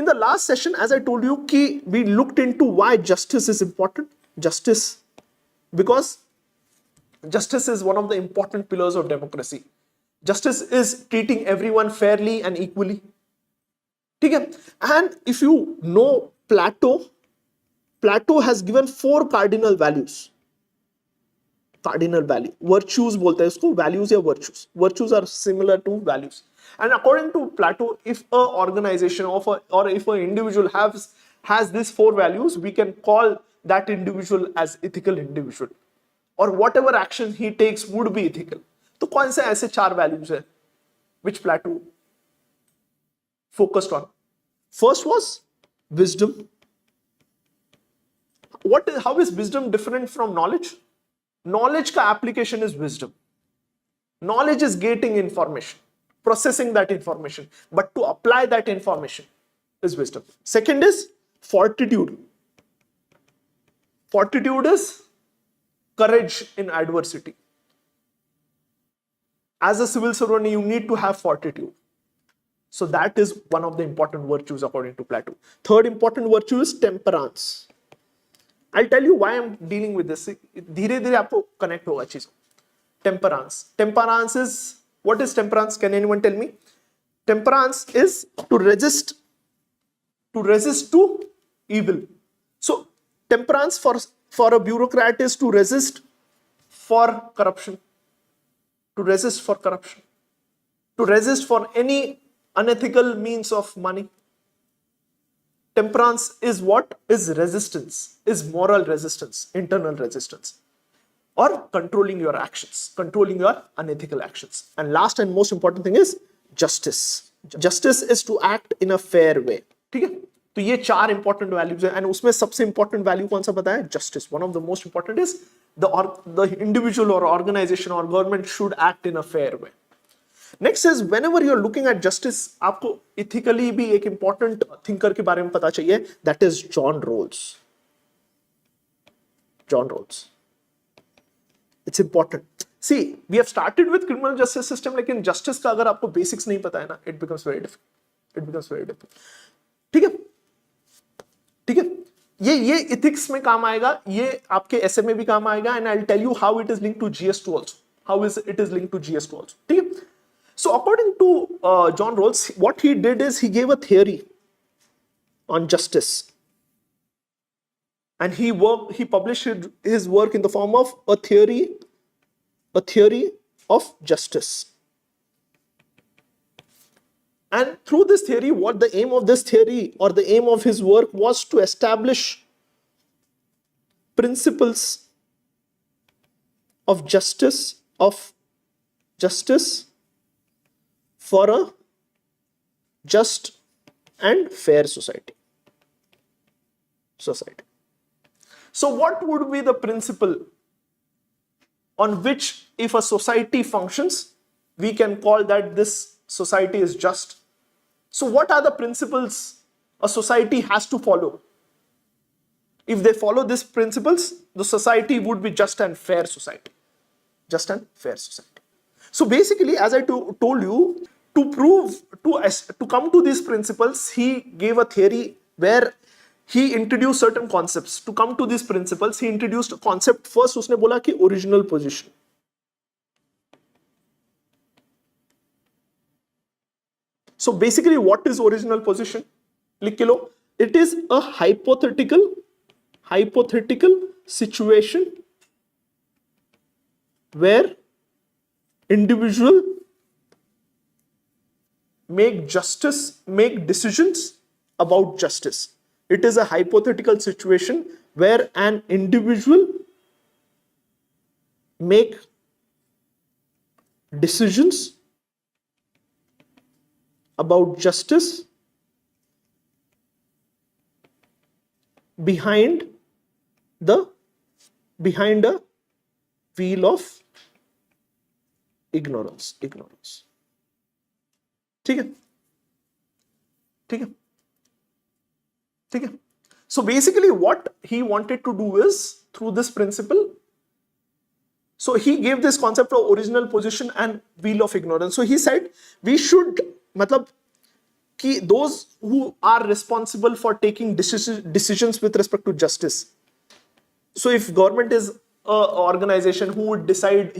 In the last session, as I told you, we looked into why justice is important. Justice, because justice is one of the important pillars of democracy. Justice is treating everyone fairly and equally. Okay? And if you know Plato has given 4 cardinal values. Cardinal value. Virtues bolte hai usko, values ya virtues. Virtues are similar to values. And according to Plato, if an organization or if an individual has these 4 values, we can call that individual as ethical individual. Or whatever action he takes would be ethical. तो कौन से ऐसे 4 values है which Plato focused on? First was wisdom. How is wisdom different from knowledge? Knowledge ka application is wisdom. Knowledge is getting information, processing that information, but to apply that information is wisdom. Second is fortitude. Fortitude is courage in adversity. As a civil servant, you need to have fortitude. So that is one of the important virtues according to Plato. Third important virtue is temperance. I'll tell you why I'm dealing with this. धीरे धीरे आपको connect होगा चीज़. Temperance. Temperance is, what is temperance? Can anyone tell me? Temperance is to resist to evil. So temperance for a bureaucrat is to resist for corruption. To resist for corruption. To resist for any unethical means of money. Temperance is what? Is resistance, is moral resistance, internal resistance, or controlling your actions, controlling your unethical actions. And last and most important thing is justice. Justice is to act in a fair way. ठीक है? तो ये 4 important values हैं, and उसमें सबसे important value कौन सा पता है? Justice. One of the most important is the individual or organization or government should act in a fair way. Next is, whenever you're looking at justice, आपको ethically भी एक important thinker के बारे में पता चाहिए, that is John Rawls. John Rawls. It's important. See, we have started with criminal justice system, लेकिन justice का अगर आपको basics नहीं पता है ना, it becomes very difficult. It becomes very difficult. ठीक है? ठीक है? ये ethics में काम आएगा, ये आपके essay में भी काम आएगा, and I'll tell you how it is linked to Gs2 also. How it is linked to Gs2 also. ठीक है? So according to John Rawls, what he did is he gave a theory on justice, and he published his work in the form of a theory of justice. And through this theory, what the aim of this theory or the aim of his work was to establish principles of justice for a just and fair society. So what would be the principle on which, if a society functions, we can call that this society is just? So what are the principles a society has to follow? If they follow these principles, the society would be just and fair society. Just and fair society. So basically, as I told you, to come to these principles, he gave a theory where he introduced certain concepts. To come to these principles, he introduced a concept. First, उसने बोला कि original position. So basically, what is original position? लिख के लो. It is a hypothetical situation where individual make decisions about justice. It is a hypothetical situation where an individual make decisions about justice behind a wheel of ignorance. ठीक है? So basically what he wanted to do is, through this principle, so he gave this concept of original position and wheel of ignorance. So he said we should, मतलब कि those who are responsible for taking decisions with respect to justice. So if government is a organization who would decide,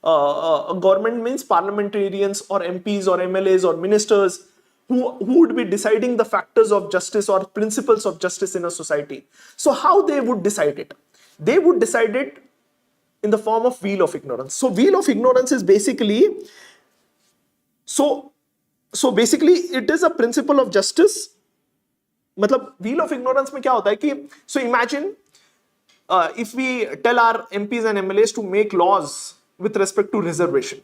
government means parliamentarians or MPs or MLAs or ministers who would be deciding the factors of justice or principles of justice in a society. So how they would decide it? They would decide it in the form of wheel of ignorance. So wheel of ignorance is basically, so basically it is a principle of justice. मतलब wheel of ignorance में क्या होता है कि, so imagine if we tell our MPs and MLAs to make laws with respect to reservation,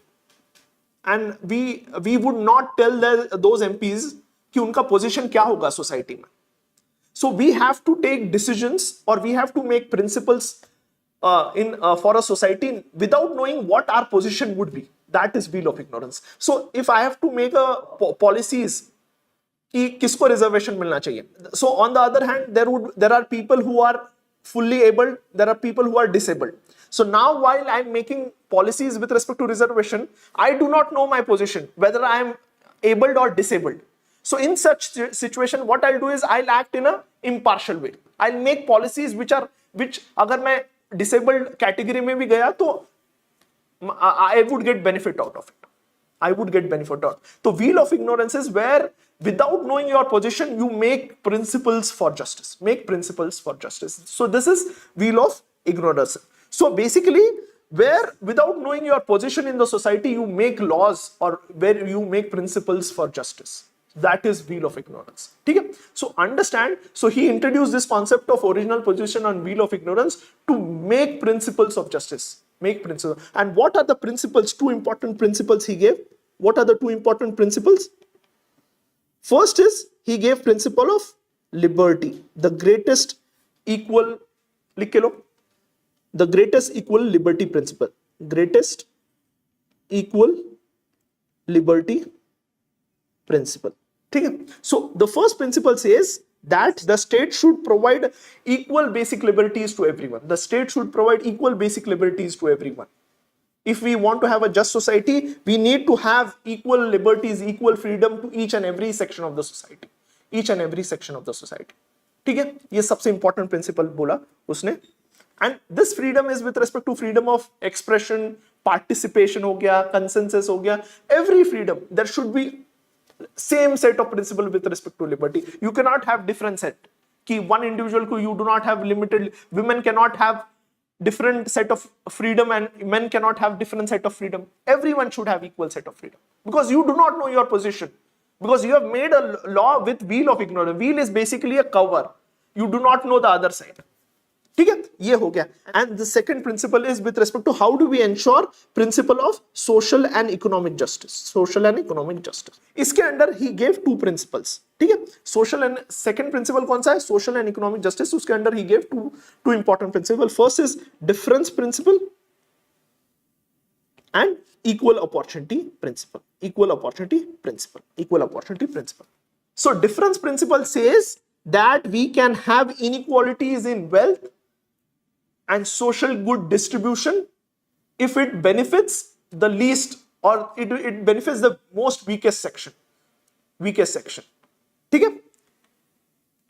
and we would not tell those MPs कि उनका position क्या होगा society में. So we have to take decisions or we have to make principles for a society without knowing what our position would be. That is wheel of ignorance. So if I have to make a policies कि किसको reservation मिलना चाहिए. So on the other hand, there are people who are fully able, there are people who are disabled. So now while I'm making policies with respect to reservation, I do not know my position, whether I am able or disabled. So in such situation, what I'll do is I'll act in a impartial way. I'll make policies which अगर मैं disabled category में भी गया तो I would get benefit out of it. I would get benefit out. So wheel of ignorance is where without knowing your position, you make principles for justice. Make principles for justice. So this is wheel of ignorance. So basically, where without knowing your position in the society, you make laws or where you make principles for justice. That is wheel of ignorance. Okay? So understand, so he introduced this concept of original position on wheel of ignorance to make principles of justice. Make principles. And what are the principles? Two important principles he gave. What are the two important principles? First is he gave principle of liberty, the greatest equal, the greatest equal liberty principle, greatest equal liberty principle. Okay? So the first principle says that the state should provide equal basic liberties to everyone. The state should provide equal basic liberties to everyone. If we want to have a just society, we need to have equal liberties, equal freedom to each and every section of the society. Each and every section of the society. ठीक है? ये सबसे important principle बोला उसने. And this freedom is with respect to freedom of expression, participation हो गया, consensus हो गया. Every freedom, there should be same set of principle with respect to liberty. You cannot have different set. कि one individual को you do not have limited, women cannot have different set of freedom and men cannot have different set of freedom. Everyone should have equal set of freedom because you do not know your position, because you have made a law with wheel of ignorance. Wheel is basically a cover. You do not know the other side. ठीक है, ये हो गया. And the second principle is with respect to how do we ensure principle of social and economic justice. Social and economic justice. इसके अंदर he gave two principles. ठीक है, social and second principle कौन सा है? Social and economic justice. उसके अंदर he gave two important principle. First is difference principle and equal opportunity principle. Equal opportunity principle. Equal opportunity principle. So difference principle says that we can have inequalities in wealth and social good distribution if it benefits the least or it benefits the most weakest section. Weakest section. Okay?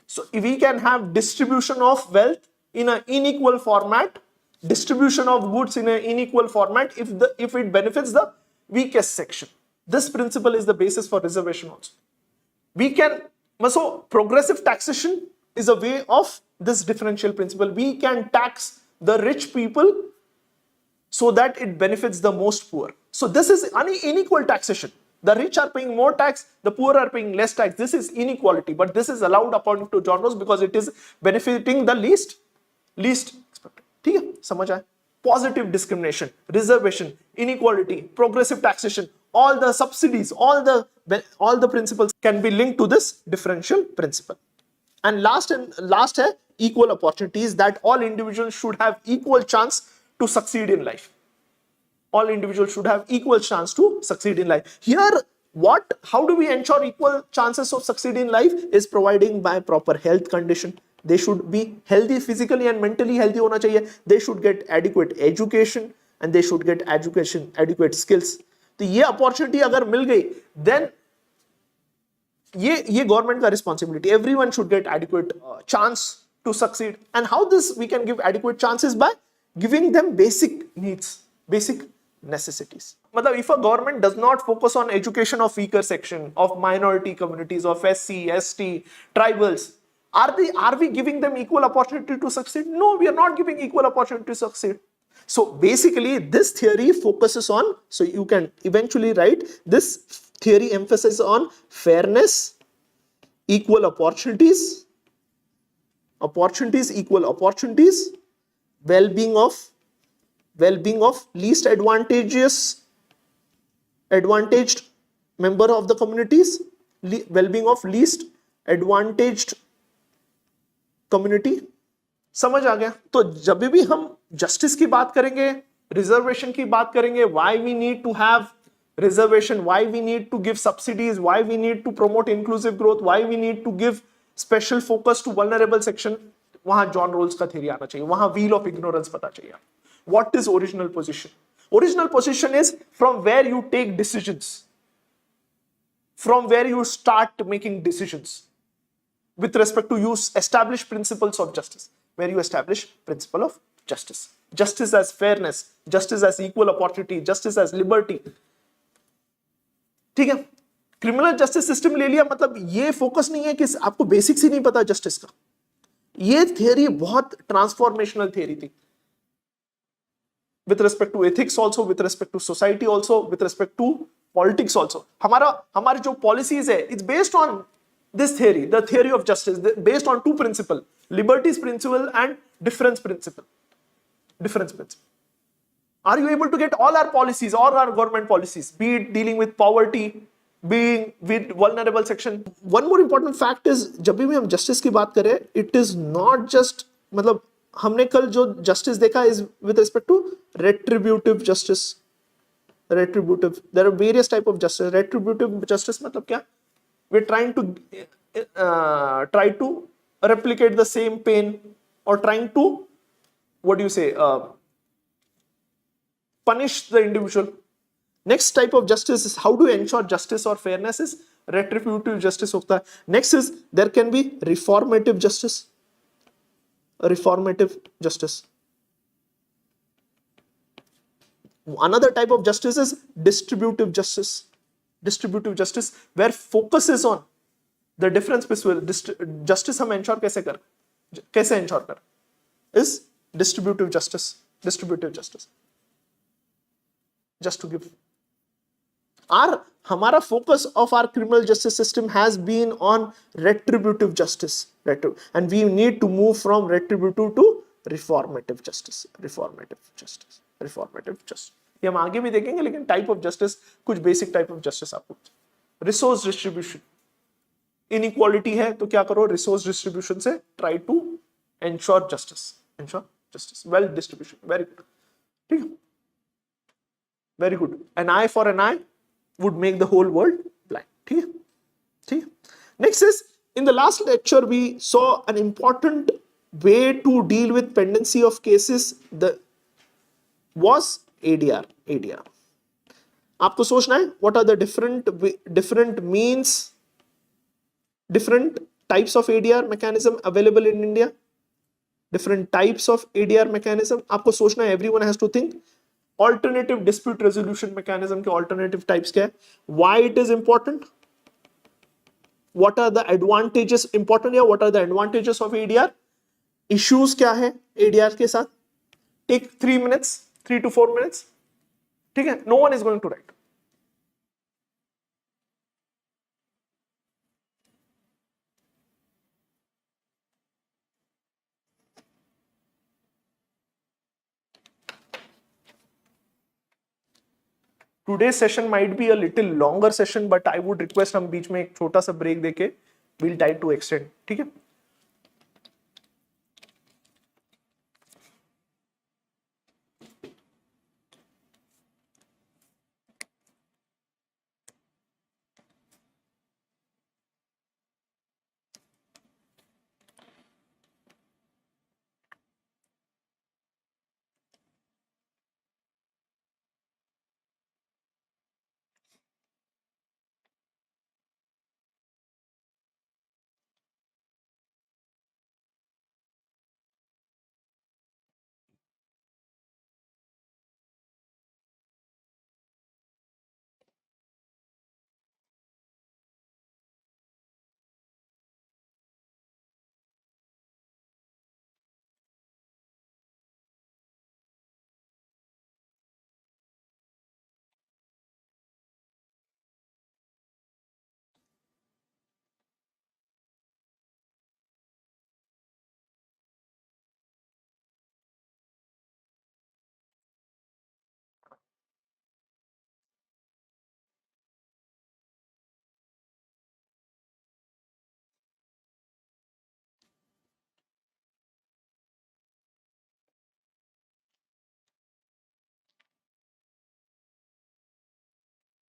So if we can have distribution of wealth in an unequal format, distribution of goods in an unequal format if it benefits the weakest section. This principle is the basis for reservation also. We can, so progressive taxation is a way of this differential principle. We can tax the rich people so that it benefits the most poor. So this is unequal taxation. The rich are paying more tax, the poor are paying less tax. This is inequality, but this is allowed according to John Rawls because it is benefiting the least expected. ठीक है, समझ आए? Positive discrimination, reservation, inequality, progressive taxation, all the subsidies, all the principles can be linked to this differential principle. And last है equal opportunities, that all individuals should have equal chance to succeed in life. All individuals should have equal chance to succeed in life. Here, how do we ensure equal chances of succeeding in life is providing by proper health condition. They should be healthy physically and mentally healthy होना चाहिए. They should get adequate education and they should get adequate skills. तो ये opportunity अगर मिल गई, then ये government का responsibility. Everyone should get adequate chance to succeed. And how this we can give adequate chances? By giving them basic needs, basic necessities. मतलब if a government does not focus on education of weaker section, of minority communities, of SC, ST, tribals, are we giving them equal opportunity to succeed? No, we are not giving equal opportunity to succeed. So basically this theory focuses on, so you can eventually write, this theory emphasizes on fairness, equal opportunities, equal opportunities, well-being of least advantaged member of the communities, well-being of least advantaged community. समझ आ गया? तो जब भी हम justice की बात करेंगे, reservation की बात करेंगे, why we need to have reservation, why we need to give subsidies, why we need to promote inclusive growth, why we need to give special focus to vulnerable section, वहां John Rawls का theory आना चाहिए, वहां veil of ignorance पता चाहिए. What is original position? Original position is from where you take decisions, from where you start making decisions with respect to use established principles of justice, where you establish principle of justice, justice as fairness, justice as equal opportunity, justice as liberty. ठीक है? Criminal justice system ले लिया, मतलब ये focus नहीं है कि आपको बेसिक्स ही नहीं पता जस्टिस का. ये थियरी बहुत ट्रांसफॉर्मेशनल थियरी थी with respect to ethics also, with respect to society also, with respect to politics also. हमारी जो policies है, it's based on this theory, the theory of justice, based on two principles, liberties principle and difference principle. Are you able to get all our policies, all our government policies, be it dealing with poverty, being with vulnerable section? One more important fact is, जब भी हम justice की बात करें, it is not just, मतलब हमने कल जो जस्टिस देखा is with respect to retributive justice. Retributive, there are various type of justice. Retributive justice मतलब क्या? We are try to replicate the same pain, or trying to, what do you say, punish the individual. Next type of justice is, how do you ensure justice or fairness, is retributive justice होता है. Next is, there can be reformative justice. Reformative justice. Another type of justice is distributive justice. Distributive justice, where focus is on the difference between justice हम ensure कैसे ensure कर, is distributive justice. Distributive justice. Just to give, हमारा focus of our criminal justice system has been on retributive justice, and we need to move from retributive to reformative justice. ये हम आगे भी देखेंगे, लेकिन type of justice, कुछ basic type of justice आपको. Resource distribution, inequality है तो क्या करो, रिसोर्स डिस्ट्रीब्यूशन से try to ensure justice, wealth distribution. Very good. ठीक है, very good. N I for N I would make the whole world blind. ठीक है. Next is, in the last lecture we saw an important way to deal with pendency of cases, was ADR. आपको सोचना है, what are the different means, different types of ADR mechanism available in India. Different types of ADR mechanism आपको सोचना है. Everyone has to think. Alternative dispute resolution mechanism के alternative types क्या है, why it is important, what are the advantages, important या what are the advantages of ADR, issues क्या है ADR के साथ. take 3 minutes, 3 to 4 minutes. ठीक है, no one is going to write. Today's session might be a little longer session, but I would request हम बीच में एक छोटा सा ब्रेक देके we'll try to extend. ठीक है.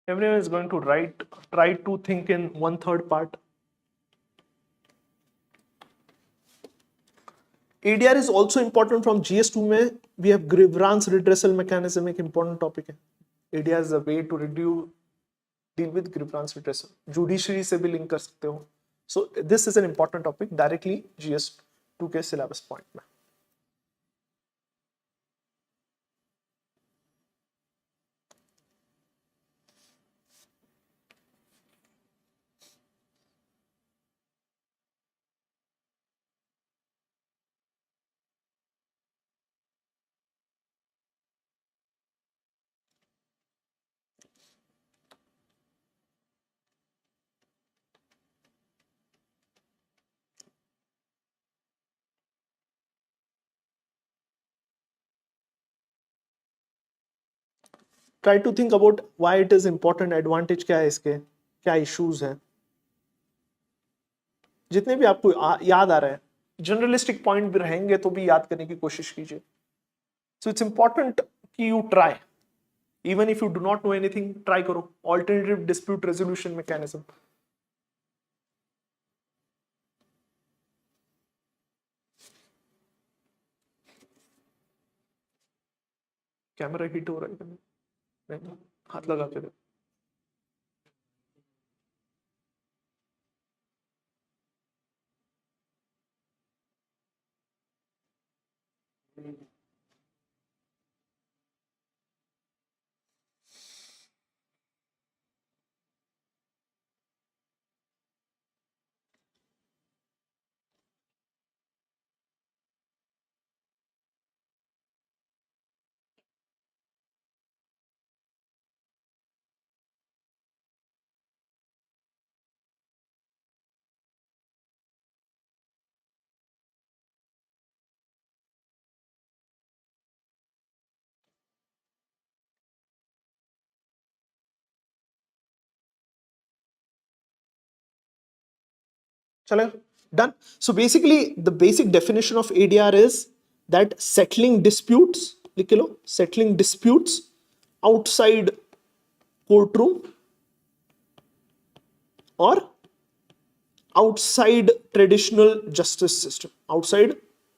Everyone is going to try to think in 1/3 part. ADR is also important from GS2 में. We have grievance redressal mechanism, एक important topic है. ADR is a way to deal with grievance redressal. Judiciary से भी link कर सकते हो. So this is an important topic directly GS2 के syllabus point में. Try to think about why it is important, advantage क्या है इसके, क्या issues हैं, जितने भी आपको याद आ रहे हैं, जनरलिस्टिक पॉइंट भी रहेंगे तो भी याद करने की कोशिश कीजिए. सो इट्स इंपॉर्टेंट कि you try, even if you do not know anything, try करो. Alternative dispute resolution mechanism. Camera hit हो रहा है, नहीं, हाथ लगा के दे. चलेगा, done. So basically the basic definition of ADR is that settling disputes, लिख लो, सेटलिंग डिस्प्यूट्स आउटसाइड कोर्टरूम और outside traditional justice system, outside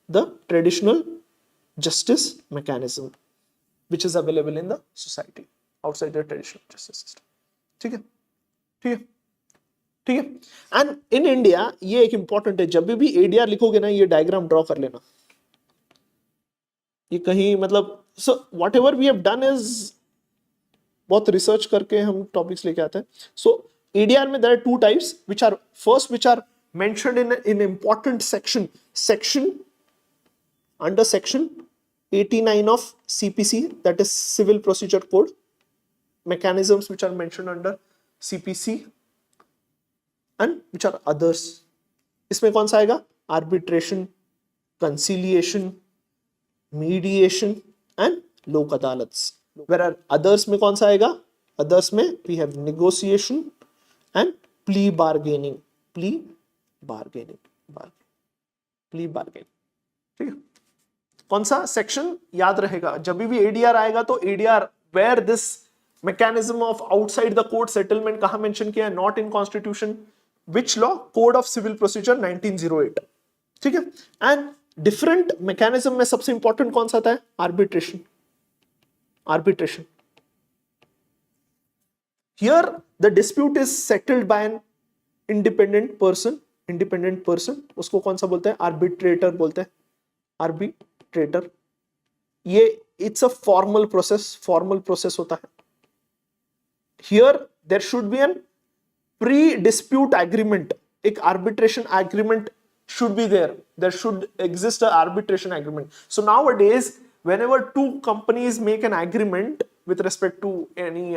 the traditional justice mechanism which is available in the society, outside the traditional justice system. ठीक है, ठीक है, ठीक है. And in India ये एक इंपॉर्टेंट है, जब भी एडीआर लिखोगे ना, ये डायग्राम ड्रॉ कर लेना. ये कहीं मतलब, so whatever we have done is, बहुत रिसर्च करके हम टॉपिक्स लेके आते हैं. सो ADR में there are two types, which are mentioned in important section under section 89 of CPC, that is Civil Procedure Code. Mechanisms which are mentioned under CPC and which are others. इसमें कौन सा आएगा? Arbitration, conciliation, mediation and लोक अदालत. Where others में कौन सा आएगा? Others में we have negotiation and plea bargaining. ठीक है. कौन सा सेक्शन याद रहेगा? जब भी एडीआर आएगा तो ADR where this mechanism of outside the court settlement कहां मेंशन किया है? Not in constitution. Which law? Code of civil procedure 1908. ठीक है. एंड डिफरेंट मैकेनिज्म में सबसे इंपॉर्टेंट कौन सा था? Arbitration. Here the dispute is settled by an independent person. उसको कौन सा बोलते हैं? आर्बिट्रेटर बोलते हैं. आर्बिट्रेटर. ये इट्स अ फॉर्मल प्रोसेस होता है. Here there should be an pre-dispute agreement. एक arbitration agreement should be there. There should exist an arbitration agreement. So nowadays, whenever two companies make an agreement with respect to any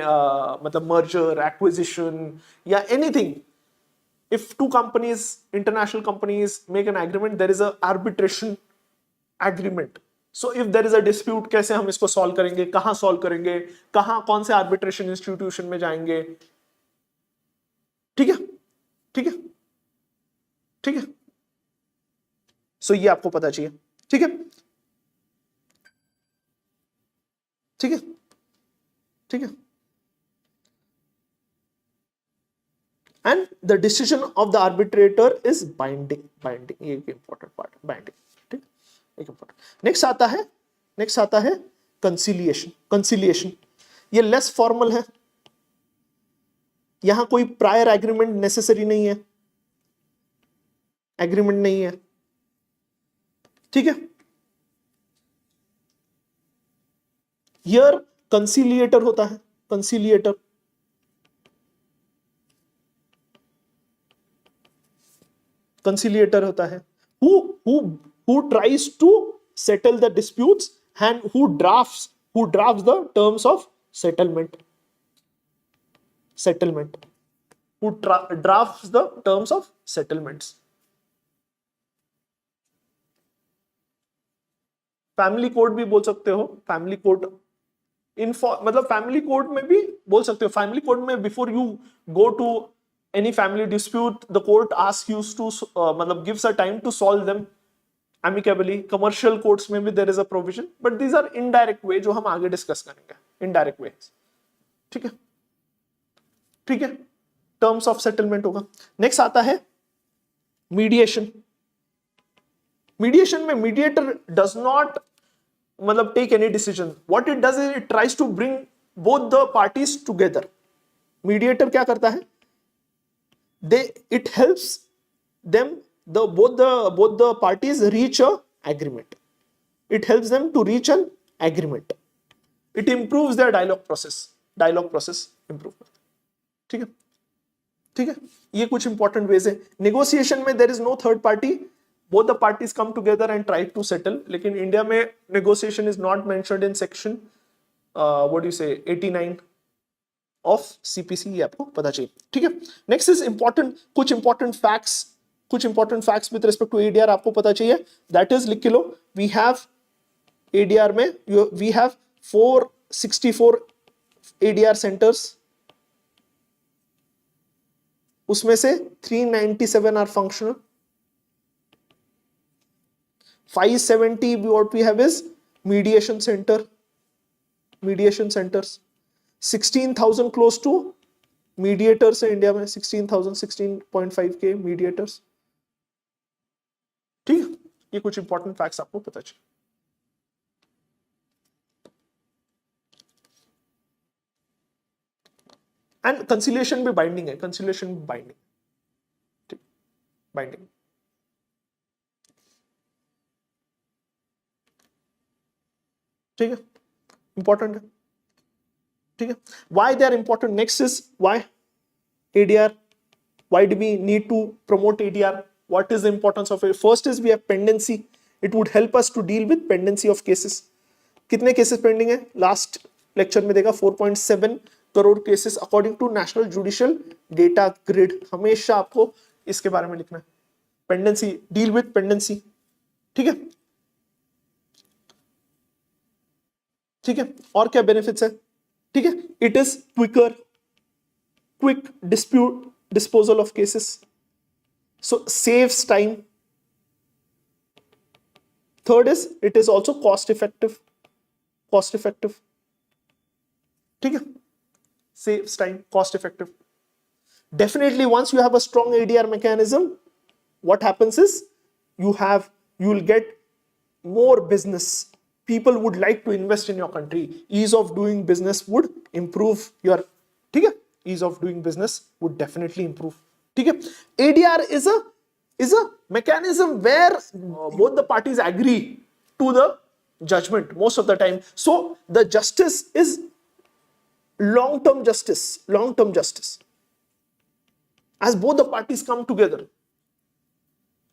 merger, acquisition, yeah, anything, if two companies, international companies, make an agreement, there is a arbitration agreement. So if there is a dispute, कैसे हम इसको solve करेंगे, कहाँ solve करेंगे, कहाँ कौन से arbitration institution में जाएंगे. ठीक है, ठीक है, ठीक है. So ये आपको पता चाहिए. ठीक है, ठीक है, ठीक है. and the decision of the arbitrator is binding ये एक important part है, binding, ठीक, एक important। next आता है conciliation ये less formal है, यहां कोई प्रायर एग्रीमेंट नेसेसरी नहीं है, एग्रीमेंट नहीं है, ठीक है। हियर कंसीलिएटर होता है, कंसीलिएटर होता है, who tries to settle the disputes and who drafts the terms of settlement, who drafts the terms of settlements। Family court भी बोल सकते हो, फैमिली कोर्ट मतलब फैमिली कोर्ट में भी बोल सकते हो, फैमिली कोर्ट में before you go to any family dispute the court asks you to मतलब gives a time to solve them amicably। commercial courts में भी there is a provision, but these are indirect way जो हम आगे discuss करेंगे, indirect ways, ठीक है, ठीक है। टर्म्स ऑफ सेटलमेंट होगा। नेक्स्ट आता है मीडिएशन। मीडिएशन में मीडिएटर डज नॉट मतलब take any decision, what it does is it tries to bring both the parties together. Mediator क्या करता है, it helps them both the parties reach a agreement, it helps them to reach an agreement, it improves their dialogue process improvement, ठीक है, ठीक है। ये कुछ important ways है। नेगोशिएशन में there is no third party, both the parties come together and try to settle, लेकिन India में negotiation is not mentioned in section what do you say 89 of CPC, ये आपको पता चाहिए, ठीक है। नेक्स्ट इज इंपॉर्टेंट, कुछ important facts with respect to ADR आपको पता चाहिए, दैट इज लिख के लो। वी हैव एडीआर में वी हैव 464 एडीआर सेंटर्स, उसमें से 397 are functional, 570 what we have is mediation centers, 16,000 close to mediators है इंडिया में, 16,000 16.5 के mediators, ठीक है। ये कुछ इंपॉर्टेंट फैक्ट्स आपको पता चाहिए। एंड कंसिलिएशन भी बाइंडिंग है, कंसिलिएशन भी बाइंडिंग, ठीक, बाइंडिंग, ठीक है, इंपॉर्टेंट है, ठीक है। Why they are important? Next is why ADR, why do we need to promote ADR, what is the importance of it? First is we have pendency, it would help us to deal with pendency of cases। कितने cases pending है, last lecture में देखा 4.7 crore cases according to national judicial data grid. हमेशा आपको इसके बारे में लिखना है, पेंडेंसी, डील विथ पेंडेंसी, ठीक है, ठीक है। और क्या बेनिफिट्स है, ठीक है, it is quick dispute disposal of cases, so saves time. Third is it is also cost effective, ठीक है, saves time, cost effective। Definitely once you have a strong ADR mechanism, what happens is you will get more business, people would like to invest in your country, ease of doing business would improve your, ठीक है, ease of doing business would definitely improve, ठीक है। ADR is a mechanism where both the parties agree to the judgment most of the time, so the justice is long-term justice, as both the parties come together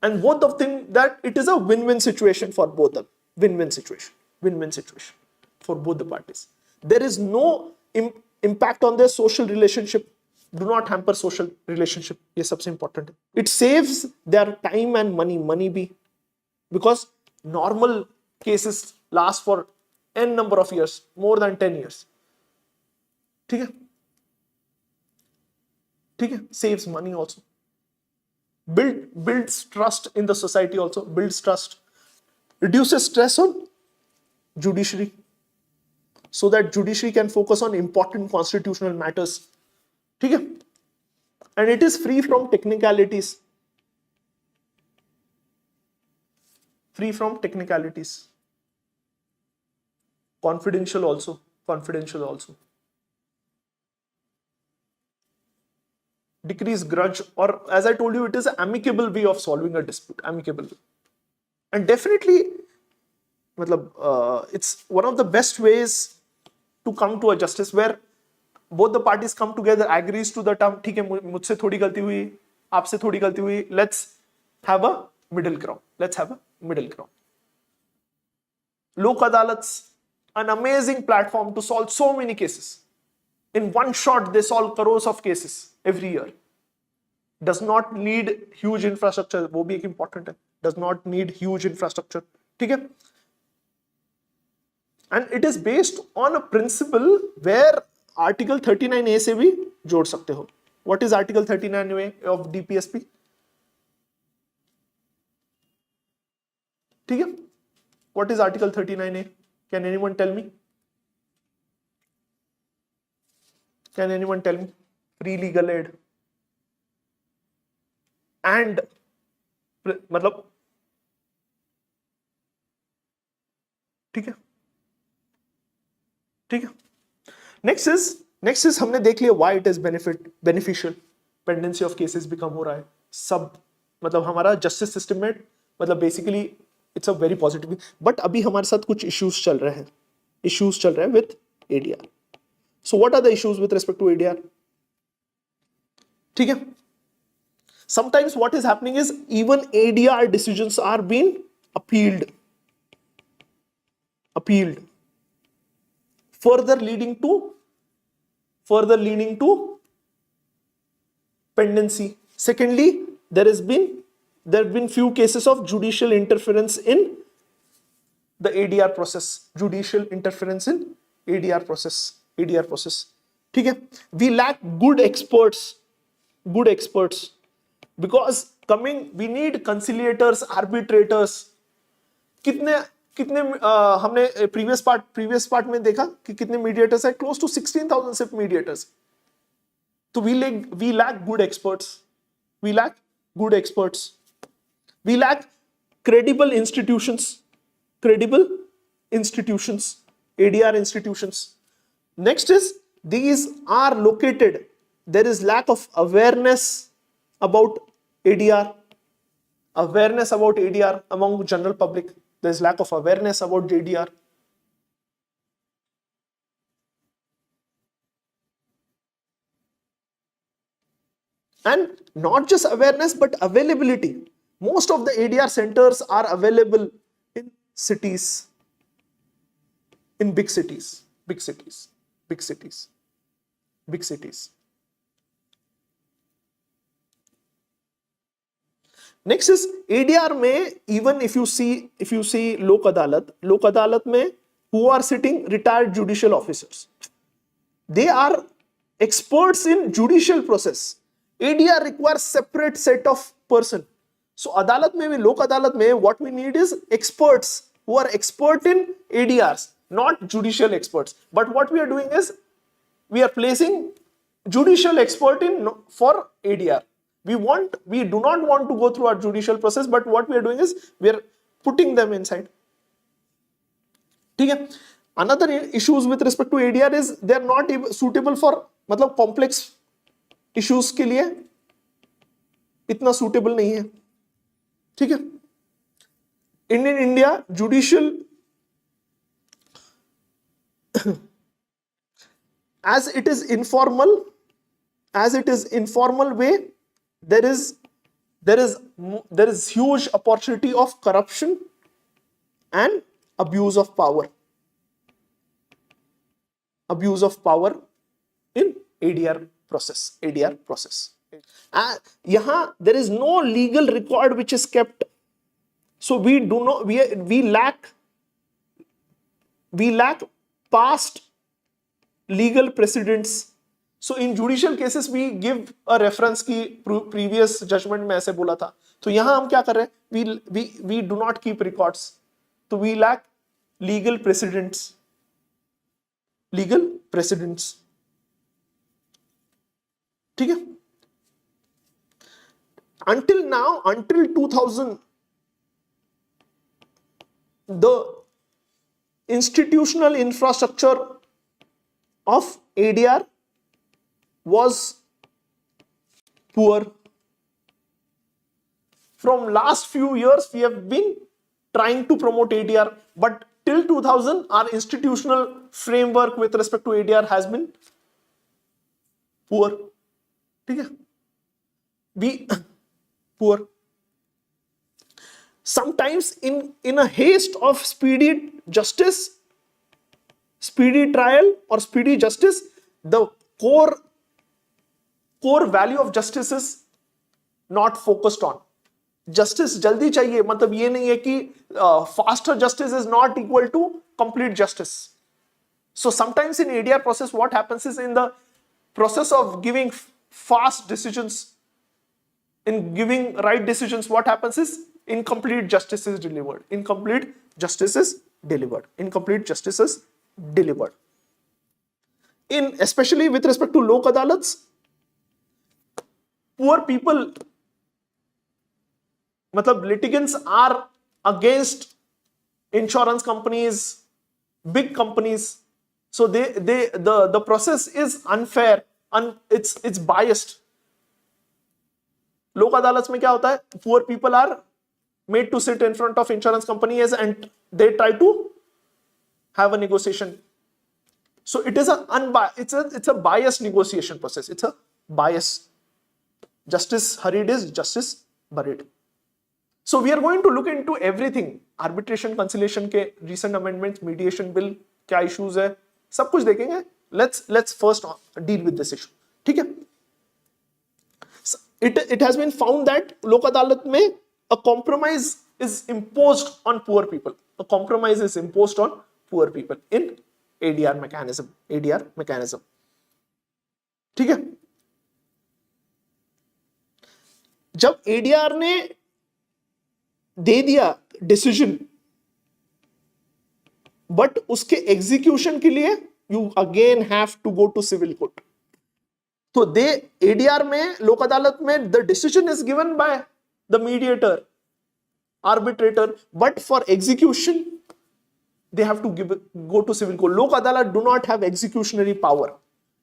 and both of them that it is a win-win situation for both them, win-win situation for both the parties. There is no impact on their social relationship, do not hamper social relationship, ये सबसे important है। It saves their time and money भी, because normal cases last for n number of years, more than 10 years, ठीक है, ठीक है। saves money also, builds trust in the society also, builds trust, reduces stress on judiciary so that judiciary can focus on important constitutional matters, ठीक है। and it is free from technicalities. Free from technicalities. Confidential also. Confidential also. Decrease grudge, or as I told you, it is an amicable way of solving a dispute. Amicable. And definitely, it's one of the best ways to come to a justice where both the parties come together, agrees to the term. ठीक है, मुझसे थोड़ी गलती हुई, आपसे थोड़ी गलती हुई. Let's have a middle ground. Let's have a middle ground. Lok adalats, an amazing platform to solve so many cases. In one shot, they solve crores of cases every year. Does not need huge infrastructure. वो भी एक important है. Does not need huge infrastructure. ठीक है? And it is based on a principle where Article 39A से भी जोड़ सकते हो. What is Article 39A of DPSP? ठीक है? What is Article 39A? Can anyone tell me? Can anyone tell me? Free legal aid. And मतलब ठीक है, ठीक है. नेक्स्ट इज हमने देख लिया why it is beneficial. Pendency of cases भी कम हो रहा है. सब मतलब हमारा जस्टिस सिस्टम में मतलब basically it's a very positive. But अभी हमारे साथ कुछ इश्यूज चल रहे हैं with ADR. So what are the issues with respect to ADR? ठीक है. Sometimes what is happening is even ADR decisions are being appealed, further leading to pendency. Secondly, there have been few cases of judicial interference in the ADR process. Judicial interference in ADR process. ठीक है. We lack good experts. Because we need conciliators, arbitrators. कितने हमने previous part में देखा कि कितने mediators है? Close to 16,000 सिर्फ मीडिएटर्स. तो we lack good experts. We lack credible institutions. ADR institutions. Next is these are located. There is lack of awareness about ADR among general public. There is lack of awareness about ADR. And not just awareness but availability. Most of the ADR centers are available in cities, in big cities. Next is ADR में, even if you see लोक अदालत में who are sitting retired judicial officers, they are experts in judicial process. ADR requires separate set of person. So अदालत में भी, लोक अदालत में what we need is experts who are expert in ADRs, not judicial experts. But what we are doing is we are placing judicial expert in for ADR. We do not want to go through our judicial process, but what we are doing is we are putting them inside. ठीक है. Another issues with respect to ADR is they are not suitable for मतलब complex issues के लिए इतना suitable नहीं है. ठीक है. In India, judicial as it is informal way, there is huge opportunity of corruption and abuse of power in ADR process. यहाँ there is no legal record which is kept, so we lack past legal precedents. So in judicial cases we give a reference की previous judgment में ऐसे बोला था. तो यहाँ हम क्या कर रहे हैं? We do not keep records. तो we lack legal precedents. ठीक है. Until now, until 2000, the institutional infrastructure of ADR was poor. From last few years, we have been trying to promote ADR, but till 2000, our institutional framework with respect to ADR has been poor. ठीक है? We poor. Sometimes in a haste of speedy justice, speedy trial or speedy justice, the core value of justice is not focused on. Justice jaldi chahiye, matlab ye nahi hai ki faster justice is not equal to complete justice. So sometimes in ADR process, what happens is, in the process of giving fast decisions, in giving right decisions, what happens is incomplete justice is delivered. Incomplete justice is delivered. Incomplete justice is delivered. In especially with respect to lok adalats, poor people, matlab litigants are against insurance companies, big companies. So the process is unfair and it's biased. Lok adalats mein kya hota hai? Poor people are made to sit in front of insurance companies and they try to have a negotiation. So it is it's a biased negotiation process. It's a bias. Justice hurried is justice buried. So we are going to look into everything. Arbitration, conciliation के recent amendments, mediation bill, क्या issues है, सब कुछ देखेंगे. Let's first deal with this issue. ठीक है? It has been found that lok adalat में a compromise is imposed on poor people. A compromise is imposed on poor people in ADR mechanism. ADR mechanism. ठीक है? जब ADR ने दे दिया decision, but उसके execution के लिए you again have to go to civil court. तो they ADR में, लोक अदालत में, the decision is given by the mediator, arbitrator, but for execution they have to go to civil court. Lok Adalat do not have executionary power,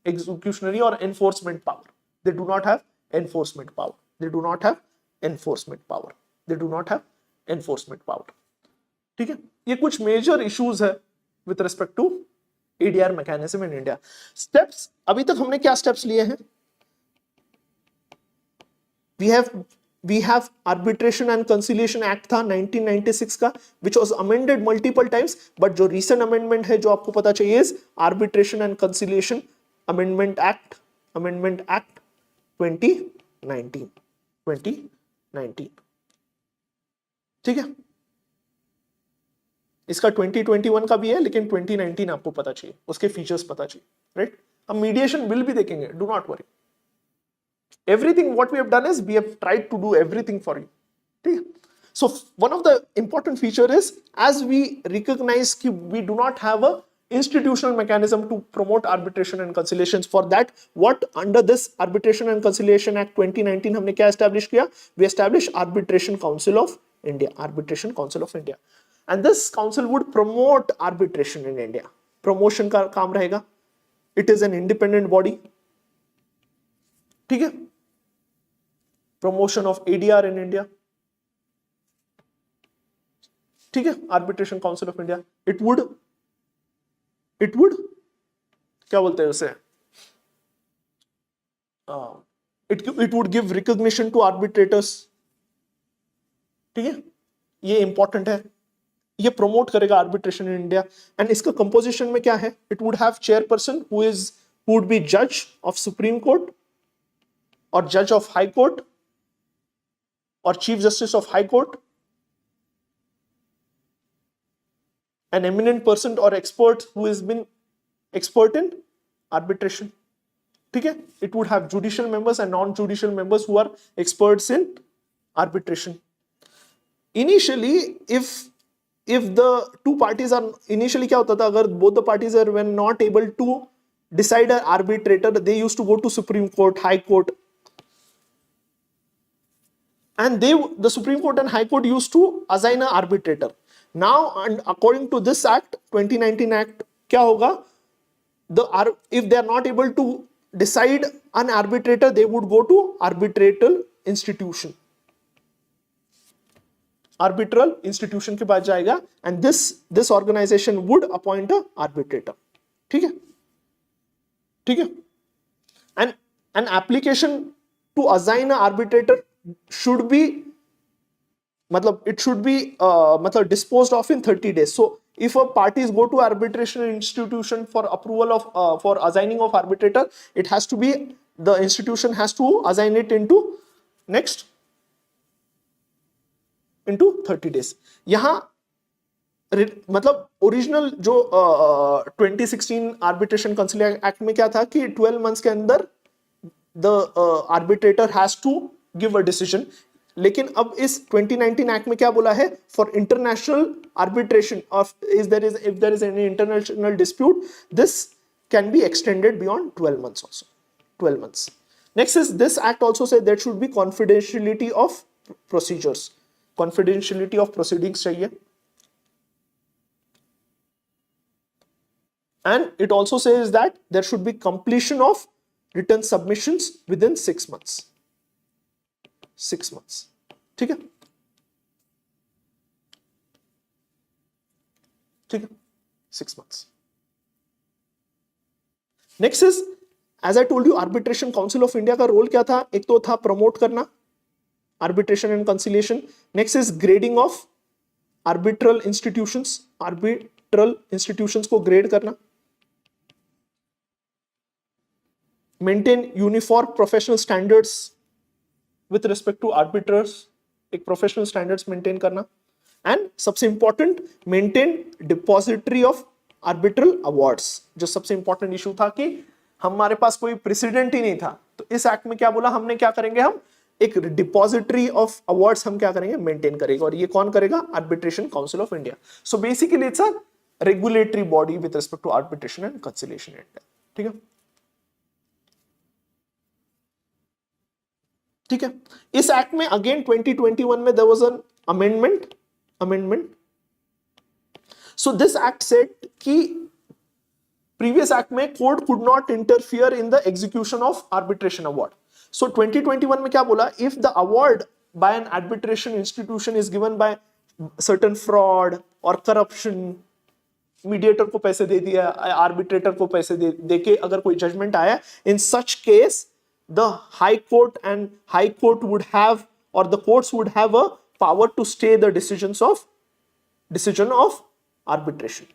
executionary or enforcement power. They do not have enforcement power. They do not have enforcement power. They do not have enforcement power. ठीक है? ये कुछ major issues है with respect to ADR mechanism in India. Steps, अभी तक हमने क्या steps लिए हैं? we have arbitration and conciliation act था 1996 का, which was amended multiple times, but जो recent amendment है जो आपको पता चाहिए is arbitration and conciliation amendment act 2019. ठीक है? इसका 2021 का भी है, लेकिन 2019 आपको पता चाहिए, उसके फीचर्स पता चाहिए, राइट? हम मीडिएशन बिल भी देखेंगे, do not worry. Everything what we have done is we have tried to do everything for you. Okay? So one of the important feature is, as we recognize that we do not have a institutional mechanism to promote arbitration and conciliations, for that what under this Arbitration and Conciliation Act 2019 हमने क्या establish किया? We established Arbitration Council of India. Arbitration Council of India. And this council would promote arbitration in India. Promotion का काम रहेगा. It is an independent body. ठीक है? Promotion of ADR in India. ठीक है? Arbitration Council of India. It would क्या बोलते हैं उसे? It would give recognition to arbitrators. ठीक है? ये इंपॉर्टेंट है. ये प्रमोट करेगा arbitration in India. And इसका composition में क्या है? It would have chairperson who would be judge of Supreme Court or judge of High Court or Chief Justice of High Court, an eminent person or expert who has been expert in arbitration. ठीक है? It would have judicial members and non-judicial members who are experts in arbitration. Initially, if the two parties are, initially क्या होता था, अगर both the parties are when not able to decide an arbitrator, they used to go to Supreme Court, High Court. and the Supreme Court and High Court used to assign an arbitrator. Now, and according to this Act, 2019 Act, क्या होगा? If they are not able to decide an arbitrator, they would go to arbitral institution. Arbitral institution के पास जाएगा, and this organization would appoint a arbitrator. ठीक है? ठीक है? And an application to assign an arbitrator should be, it should be disposed of in 30 days. So if a parties go to arbitration institution for approval of for assigning of arbitrator, it has to be, the institution has to assign it into 30 days. यहाँ original जो 2016 arbitration कंसिलियर act में क्या था कि 12 months के अंदर the arbitrator has to give a decision, लेकिन अब इस 2019 एक्ट में क्या बोला है? For international arbitration of if there is any international dispute, this can be extended beyond 12 months also. 12 months. Next is, this act also says there should be confidentiality of procedures. Confidentiality of proceedings चाहिए. And it also says that there should be completion of written submissions within 6 months. 6 months. ठीक है? ठीक है? 6 months. Next is, as I told you, Arbitration Council of India का role क्या था? एक तो था प्रमोट करना arbitration and conciliation. Next is grading of arbitral institutions. Arbitral institutions को grade करना. Maintain uniform professional standards with respect to arbiters. एक professional standards maintain करना. And सबसे important, maintain depository of arbitral awards. जो सबसे important issue था कि हमारे पास कोई precedent ही नहीं था, तो इस एक्ट में क्या बोला हमने, क्या करेंगे हम? एक डिपॉजिटरी ऑफ अवार्ड्स हम क्या करेंगे? मेंटेन करेगा. और ये कौन करेगा? Arbitration council of India. So basically it's a regulatory body with respect to arbitration and conciliation in India. ठीक है? ठीक है? इस एक्ट में अगेन 2021 में there was an amendment. So this act said कि प्रीवियस एक्ट में court could not interfere in the execution of arbitration award. So 2021 में क्या बोला? If the award by an arbitration institution is given by certain fraud or corruption, mediator को पैसे दे दिया, arbitrator को पैसे दे के अगर कोई judgment आया, in such case the high court would have, or the courts would have a power to stay the decision of arbitration.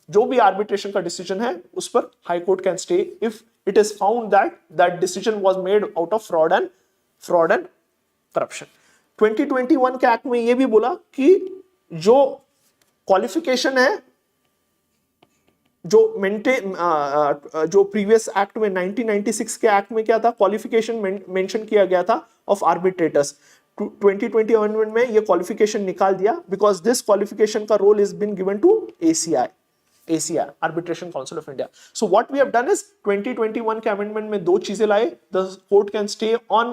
जो भी आर्बिट्रेशन का डिसीजन है उस पर high court can stay if it is found that decision was made out of fraud and corruption. 2021 के act में ये भी बोला कि जो क्वालिफिकेशन है, जो प्रीवियस एक्ट में 1996 के एक्ट में क्या था, क्वालिफिकेशन मेंशन किया गया था ऑफ आर्बिट्रेटर्स. 2021 में ये क्वालिफिकेशन निकाल दिया बिकॉज दिस क्वालिफिकेशन का role is been given to ACI, Arbitration Council of India. So what we have done is 2021 के amendment में दो चीजें लाए. The court can stay on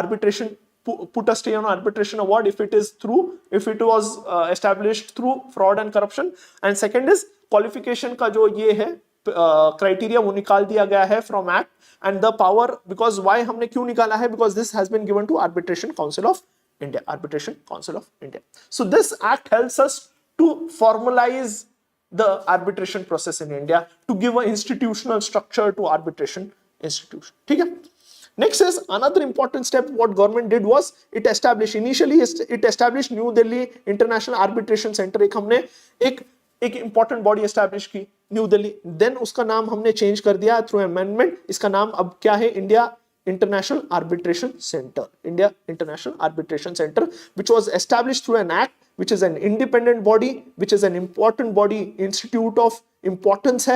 arbitration, put a stay on arbitration award if it was established through fraud and corruption. And second is qualification का जो ये है criteria वो निकाल दिया गया है from act. And the power, because why हमने क्यों निकाला है? Because this has been given to Arbitration Council of India. Arbitration Council of India. So this act helps us to formalize the arbitration process in India, to give an institutional structure to arbitration institution. ठीक है? Next is another important step. What government did was it established New Delhi International Arbitration Center. एक हमने एक important body establish की New Delhi. Then उसका नाम हमने change कर दिया through amendment. इसका नाम अब क्या है? India International Arbitration Center. India International Arbitration Center, which was established through an act, which is an independent body, which is an important body, institute of importance है,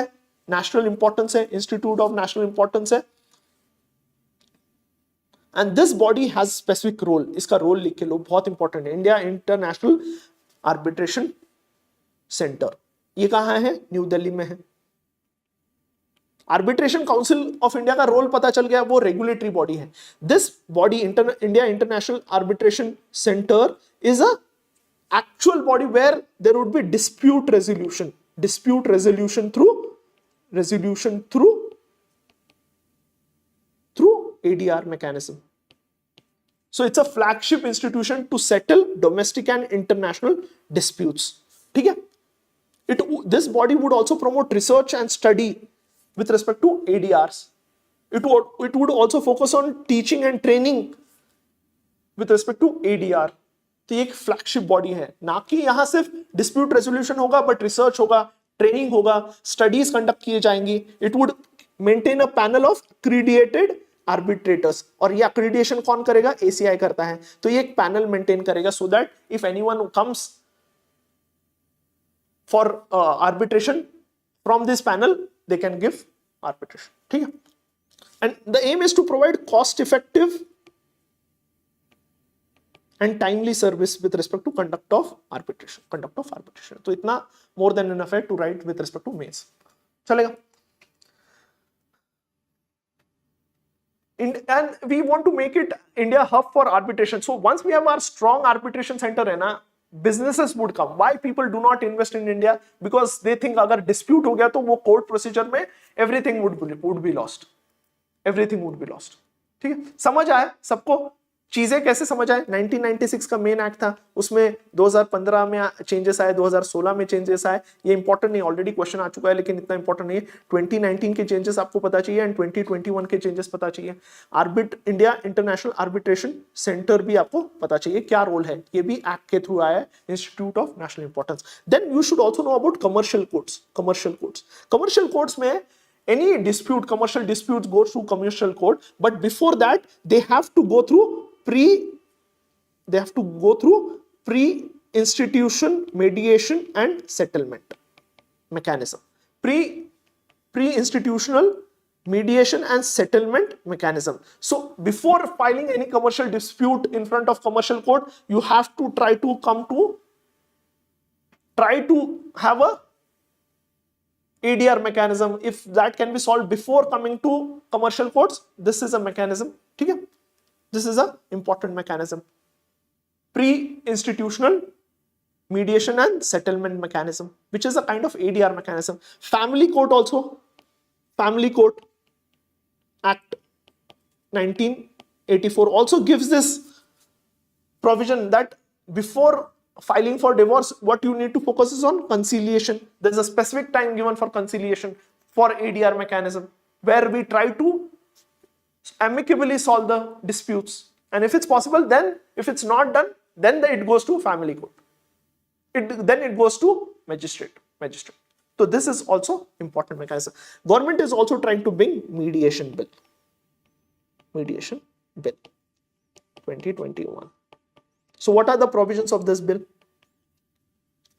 national importance है, institute of national importance है. And this body has specific role. इसका role लिख के लो, बहुत important है. India International Arbitration Center. ये कहाँ है? न्यू दिल्ली में है. आर्बिट्रेशन काउंसिल ऑफ इंडिया का रोल पता चल गया, वो रेगुलेटरी बॉडी है. This body India international arbitration centre is a actual body where there would be dispute resolution through ADR mechanism. So it's a flagship institution to settle domestic and international disputes. ठीक है? This body would also promote research and study with respect to ADRs. It would also focus on teaching and training with respect to ADR. तो ये एक flagship body है, ना कि यहां सिर्फ डिस्प्यूट रेजोल्यूशन होगा, बट रिसर्च होगा, ट्रेनिंग होगा, स्टडीज कंडक्ट किए जाएंगी. It would maintain a panel of credited arbitrators. और ये एक्रेडिटेशन कौन करेगा? ACI करता है. तो ये एक पैनल मेंटेन करेगा so that if anyone comes for arbitration from this panel they can give arbitration. ठीक है. And the aim is to provide cost effective and timely service with respect to conduct of arbitration. तो इतना more than enough है to write with respect to mains. चलेगा. And we want to make it India hub for arbitration. So once we have our strong arbitration center है ना, businesses would come. Why people do not invest in India? Because they think अगर dispute हो गया तो वो court procedure में everything would be lost. Everything would be lost. ठीक है. समझ आया सबको? चीजें कैसे समझ आए? 1996 का मेन एक्ट था, उसमें 2015 में चेंजेस आए, 2016 में चेंजेस आए. ये इंपॉर्टेंट नहीं, ऑलरेडी क्वेश्चन आ चुका है, लेकिन इतना इंपॉर्टेंट नहीं है. 2019 के चेंजेस आपको पता चाहिए एंड 2021 के चेंजेस पता चाहिए. इंडिया इंटरनेशनल आर्बिट्रेशन सेंटर भी आपको पता चाहिए क्या रोल है. ये भी एक्ट के थ्रू आया है, institute of national importance. Then you should also know about commercial courts में any dispute, commercial disputes go through commercial court, but before that they have to go through pre-institution mediation and settlement mechanism. Pre-institutional mediation and settlement mechanism. So before filing any commercial dispute in front of commercial court, you have to try to have a ADR mechanism. If that can be solved before coming to commercial courts, this is a mechanism. ठीक है? This is a important mechanism. Pre-institutional mediation and settlement mechanism, which is a kind of ADR mechanism. Family court also. Family Court Act 1984 also gives this provision that before filing for divorce, what you need to focus is on conciliation. There's a specific time given for conciliation for ADR mechanism, where we try to amicably solve the disputes. And if it's possible, then if it's not done, then it goes to family court. Then it goes to magistrate. So this is also important mechanism. Government is also trying to bring mediation bill 2021. So what are the provisions of this bill?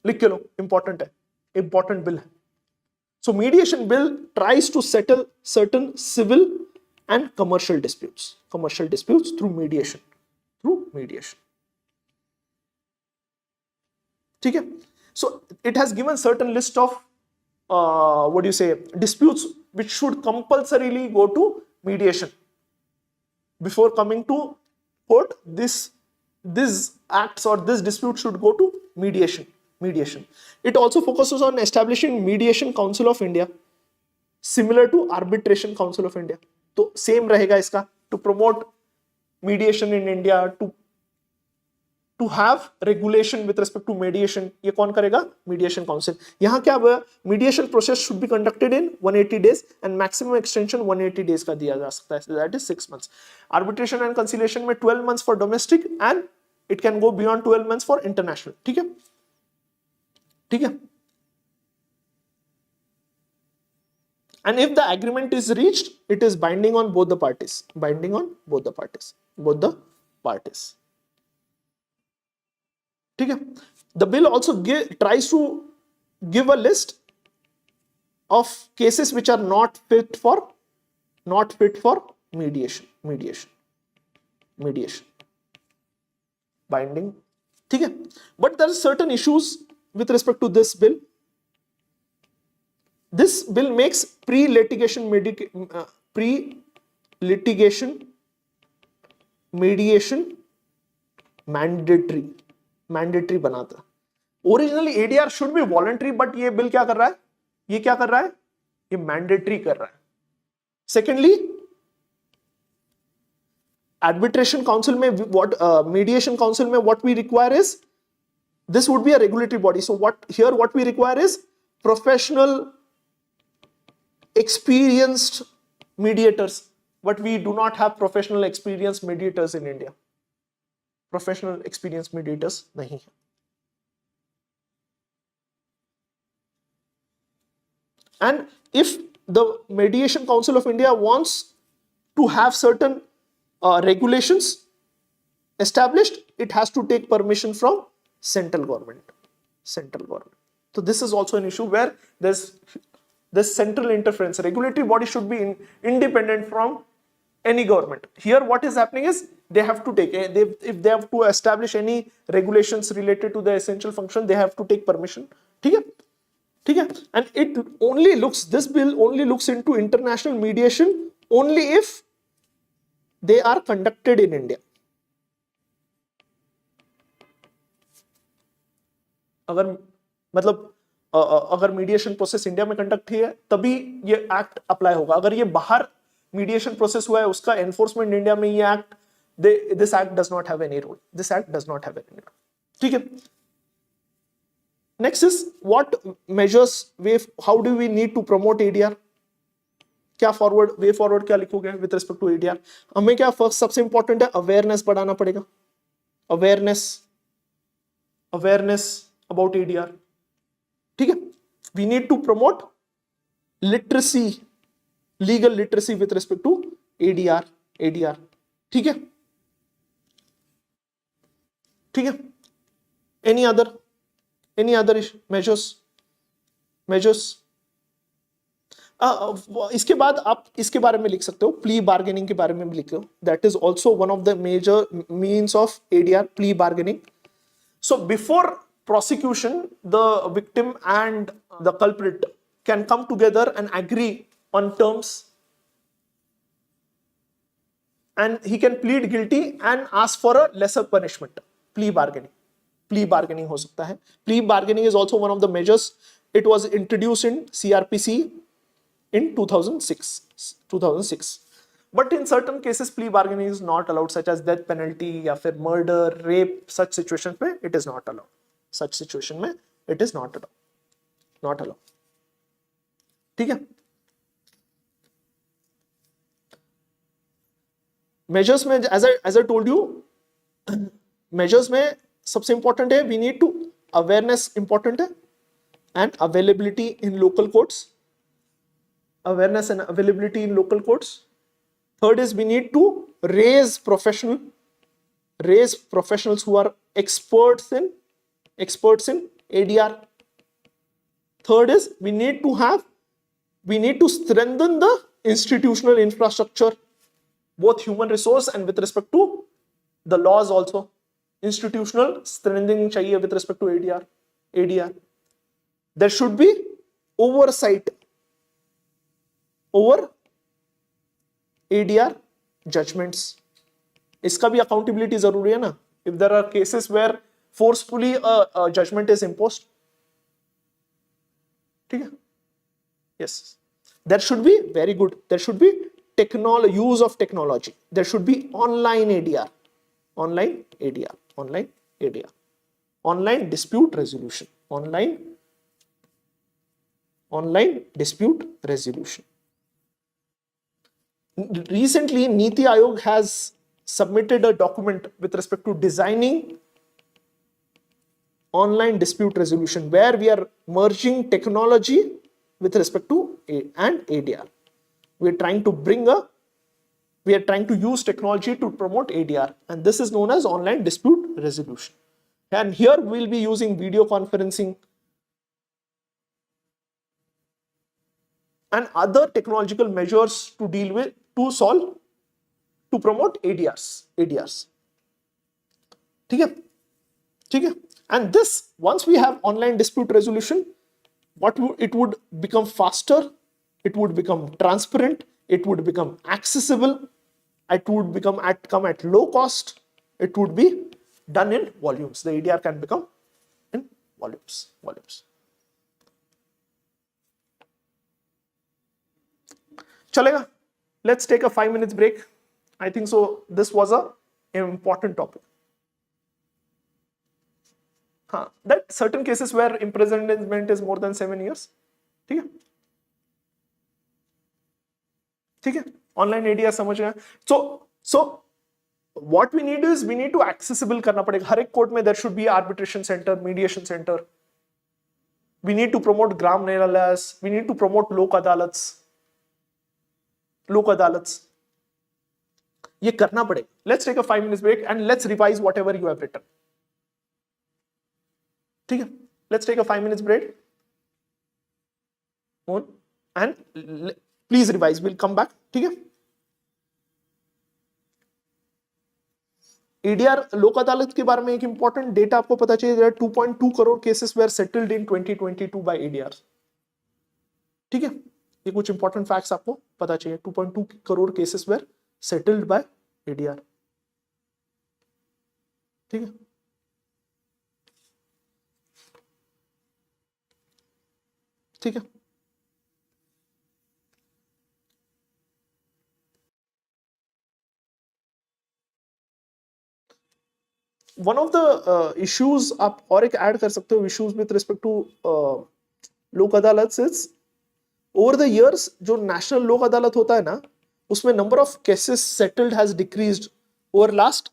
लिख के लो, important bill है. So mediation bill tries to settle certain civil and commercial disputes through mediation. ठीक है. So it has given certain list of disputes which should compulsorily go to mediation before coming to court. This acts or this dispute should go to mediation. It also focuses on establishing mediation council of India similar to arbitration council of India. तो same रहेगा इसका, to promote mediation in India, to have regulation with respect to mediation. ये कौन करेगा? Mediation council. यहाँ क्या हुआ? Mediation process should be conducted in 180 days and maximum extension 180 days का दिया जा सकता है. That is 6 months. Arbitration and conciliation में 12 months for domestic and it can go beyond 12 months for international. ठीक है. And if the agreement is reached, it is binding on both the parties. ठीक है. The bill also tries to give a list of cases which are not fit for mediation. Binding. ठीक है. But there are certain issues with respect to this bill. This bill makes pre-litigation mediation mandatory बनाता. Originally ADR should be voluntary, but ये bill क्या कर रहा है, ये क्या कर रहा है, ये मैंडेटरी कर रहा है. सेकेंडली, arbitration council में what mediation council में what we require is, this would be a regulatory body. So what we require is professional experienced mediators, but we do not have professional experienced mediators in India. Professional experienced mediators नहीं है. And if the mediation council of India wants to have certain regulations established, it has to take permission from central government. So this is also an issue where there's central interference. Regulatory body should be independent from any government. Here what is happening is they have to take, if they have to establish any regulations related to the essential function, they have to take permission. ठीक है. And it only looks, this bill only looks into international mediation only if they are conducted in India. अगर मतलब अगर mediation process India में conduct है तभी ये act apply होगा. अगर ये बाहर मीडिएशन प्रोसेस हुआ है, उसका एनफोर्समेंट इंडिया में, ये act, this act does not have any role. This act does not have any role. ठीक है. Next is what measures, how do we need to promote ADR. क्या वे फॉरवर्ड क्या लिखोगे विद रिस्पेक्ट टू एडीआर. हमें क्या first सबसे important है, awareness बढ़ाना पड़ेगा. Awareness about ADR. ठीक है. We need to promote literacy, legal literacy with respect to ADR. ठीक है. Any other measures. इसके बाद आप इसके बारे में लिख सकते हो, प्ली बार्गेनिंग के बारे में भी लिख लो. That is also one of the major means of ADR, plea bargaining. So before prosecution, the victim and the culprit can come together and agree on terms, and he can plead guilty and ask for a lesser punishment. Plea bargaining हो सकता है. Plea bargaining is also one of the measures. It was introduced in CRPC in 2006. But in certain cases, plea bargaining is not allowed, such as death penalty या फिर murder, rape. Such situations में it is not allowed. Not allowed. ठीक है. Measures में, as I told you, measures में सबसे important है, we need to, awareness important है, and availability in local courts. Third is we need to raise professionals who are experts in ADR. Third is we need to strengthen the institutional infrastructure, both human resource and with respect to the laws also. Institutional strengthening चाहिए with respect to ADR. There should be oversight over ADR judgments. इसका भी accountability जरूरी है ना. If there are cases where forcefully a judgment is imposed, ठीक है. Yes, there should be, very good, there should be use of technology. There should be online ADR, online dispute resolution, online dispute resolution. Recently, Niti Aayog has submitted a document with respect to designing online dispute resolution, where we are merging technology with respect to and ADR. We are trying to use technology to promote ADR, and this is known as online dispute resolution. And here we'll be using video conferencing and other technological measures to promote ADRs. ठीक है. And this, once we have online dispute resolution, what it would become faster, it would become transparent, it would become accessible, it would come at low cost, it would be done in volumes. The ADR can become in volumes. Chalega, let's take a 5 minutes break. I think so. This was an important topic. That certain cases where imprisonment is more than 7 years. ठीक है? ठीक है? Online ADR समझ गए? So what we need is we need to accessible करना पड़ेगा. हर एक court में there should be arbitration center, mediation center. We need to promote gram न्यायालयs. We need to promote लोक अदालत्स. ये करना पड़ेगा. Let's take a 5 minutes break and let's revise whatever you have written. ठीक है? Let's take a 5 minutes break. And please revise. We'll come back. ठीक है? ADR लोक अदालत के बारे में एक इंपॉर्टेंट डेटा आपको पता चाहिए. 2.2 crore cases were settled in 2022 by ADR. ठीक है, ये कुछ इंपॉर्टेंट फैक्ट्स आपको पता चाहिए. 2.2 crore cases were settled by ADR. ठीक है, ठीक है. वन ऑफ द इश्यूज आप और एक ऐड कर सकते हो इश्यूज विद रिस्पेक्ट टू लोक Adalat is over the years जो नेशनल लोक अदालत होता है ना, उसमें number of cases settled has decreased over last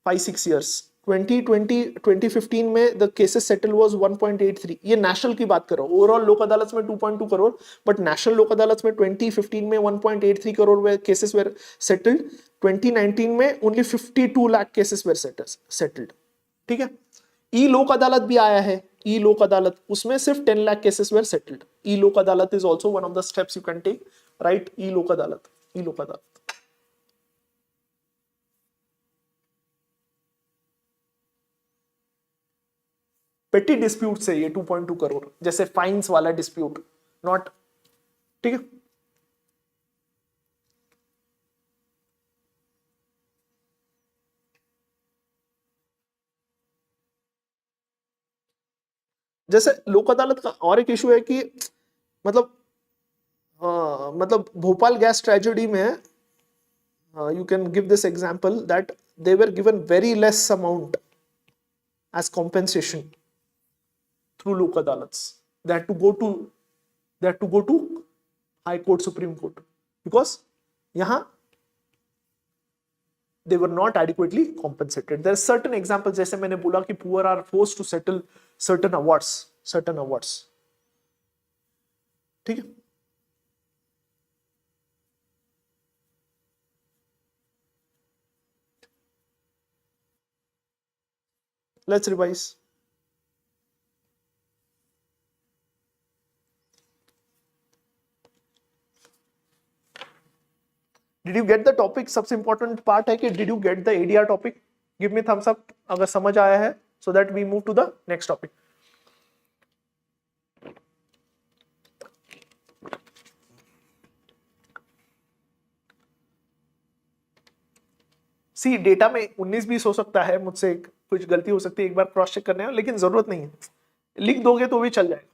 5-6 years. 2015 में द केसेस सेटल वाज 1.83. ये नेशनल की बात कर रहा हूँ. ओवरऑल लोक अदालत में 2.2 करोड़, बट नेशनल लोक अदालत में 2015 में 1.83 करोड़ केसेस वेर सेटल्ड. 2019 में only 52 lakh cases were settled. ठीक है. ई लोक अदालत भी आया है. ई लोक अदालत, उसमें सिर्फ 10 lakh cases were settled. E Lok Adalat is also one of the steps you can take. Right, e Lok Adalat, ई लोक अदालत. पेटी डिस्प्यूट से ये 2.2 करोड़, जैसे फाइन्स वाला डिस्प्यूट, नॉट. ठीक है. जैसे लोक अदालत का और एक इशू है कि मतलब भोपाल गैस ट्रेजेडी में you can give this example that they were given very less amount as compensation through Lok अदालत्स. They had to go to High Court, Supreme Court, because यहाँ they were not adequately compensated. There are certain examples, जैसे मैंने बोला कि poor are forced to settle certain awards. ठीक है. Let's revise. Did you get the topic? सबसे important part है कि did you get the ADR topic? Give me thumbs up अगर समझ आया है, so that we move to the next topic. See data में 19-20 हो सकता है, मुझसे कुछ गलती हो सकती है, एक बार क्रॉस चेक करने में, लेकिन जरूरत नहीं है. लिख दोगे तो भी चल जाएगा.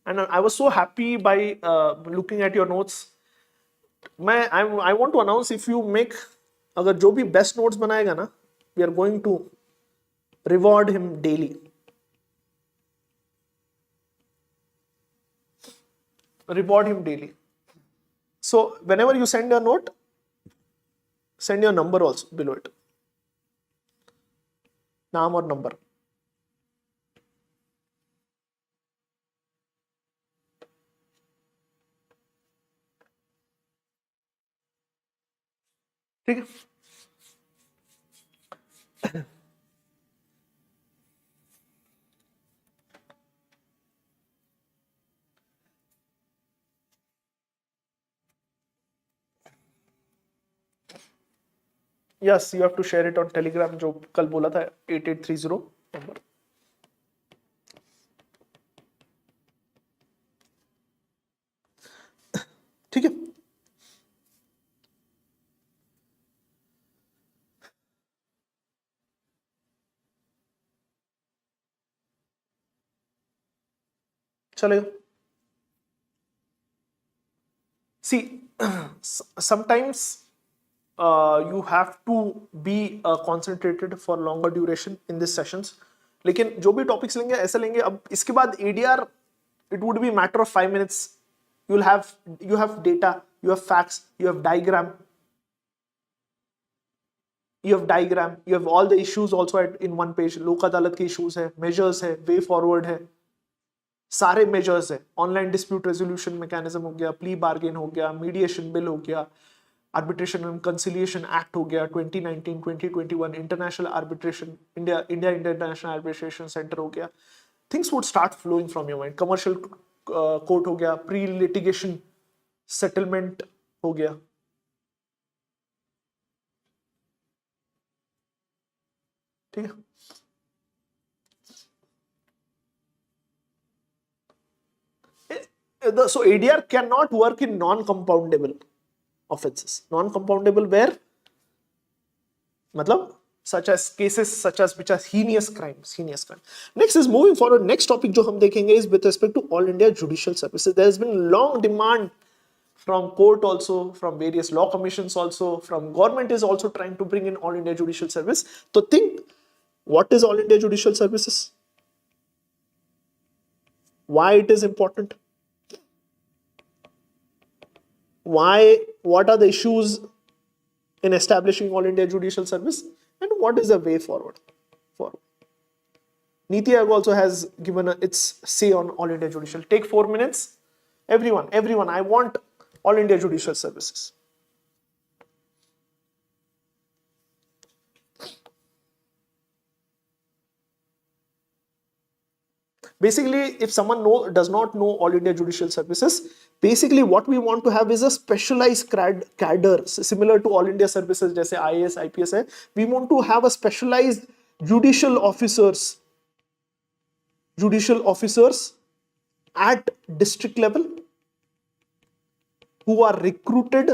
And I was so happy by looking at your notes. I want to announce, if you make, अगर जो भी बेस्ट नोट्स बनाएगा ना, we are going to reward him daily. Reward him daily. So whenever you send your note, send your number also below it. नाम और number. ठीक है. Yes, you have to share it on Telegram जो कल बोला था 8830 number. ठीक है. चलेगा. See, sometimes you have to be concentrated for longer duration in these sessions. लेकिन जो भी टॉपिक्स लेंगे ऐसे लेंगे. अब इसके बाद ADR, it would be matter of 5 minutes. You have data, you have facts, you have diagram, you have all the issues also in one page. लोक अदालत के issues है, measures है, way forward है, सारे मेजर्स है. ऑनलाइन डिस्प्यूट रेजोल्यूशन मैकेनिज्म हो गया, प्ली बार्गेन हो गया, मीडिएशन बिल हो गया, आर्बिट्रेशन एंड कंसिलिएशन एक्ट हो गया 2019 2021, international arbitration India international arbitration centre हो गया. Things would start flowing from your mind. Commercial court हो गया, प्री लिटिगेशन सेटलमेंट हो गया. ठीक है. So ADR cannot work in non-compoundable offenses. Non-compoundable where, मतलब such as cases such as which are heinous crimes. Next is moving forward. Next topic जो हम देखेंगे is with respect to All India Judicial Services. There has been long demand from court also, from various law commissions also, from government is also trying to bring in All India Judicial Service. So think, what is All India Judicial Services? Why it is important? What are the issues in establishing All India Judicial Service, and what is the way forward? Niti Aayog also has given its say on All India Judicial. Take 4 minutes. Everyone, I want All India Judicial Services. Basically, if someone does not know All India Judicial Services, basically what we want to have is a specialized cadre similar to All India Services जैसे IAS, IPS है. We want to have a specialized judicial officers at district level who are recruited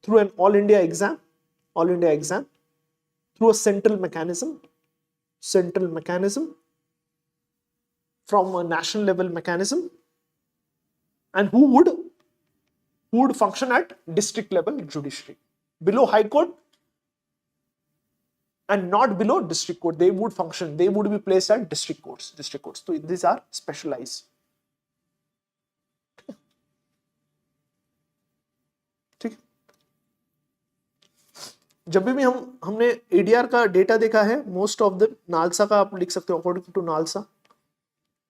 through an All India exam, through a central mechanism from a national level mechanism, and who would function at district level judiciary, below high court and not below district court. They would be placed at district courts. So these are specialized. ठीक. जब भी हमने ADR का data देखा है, most of the NALSA का आप लिख सकते हो अकॉर्डिंग टू नालसा,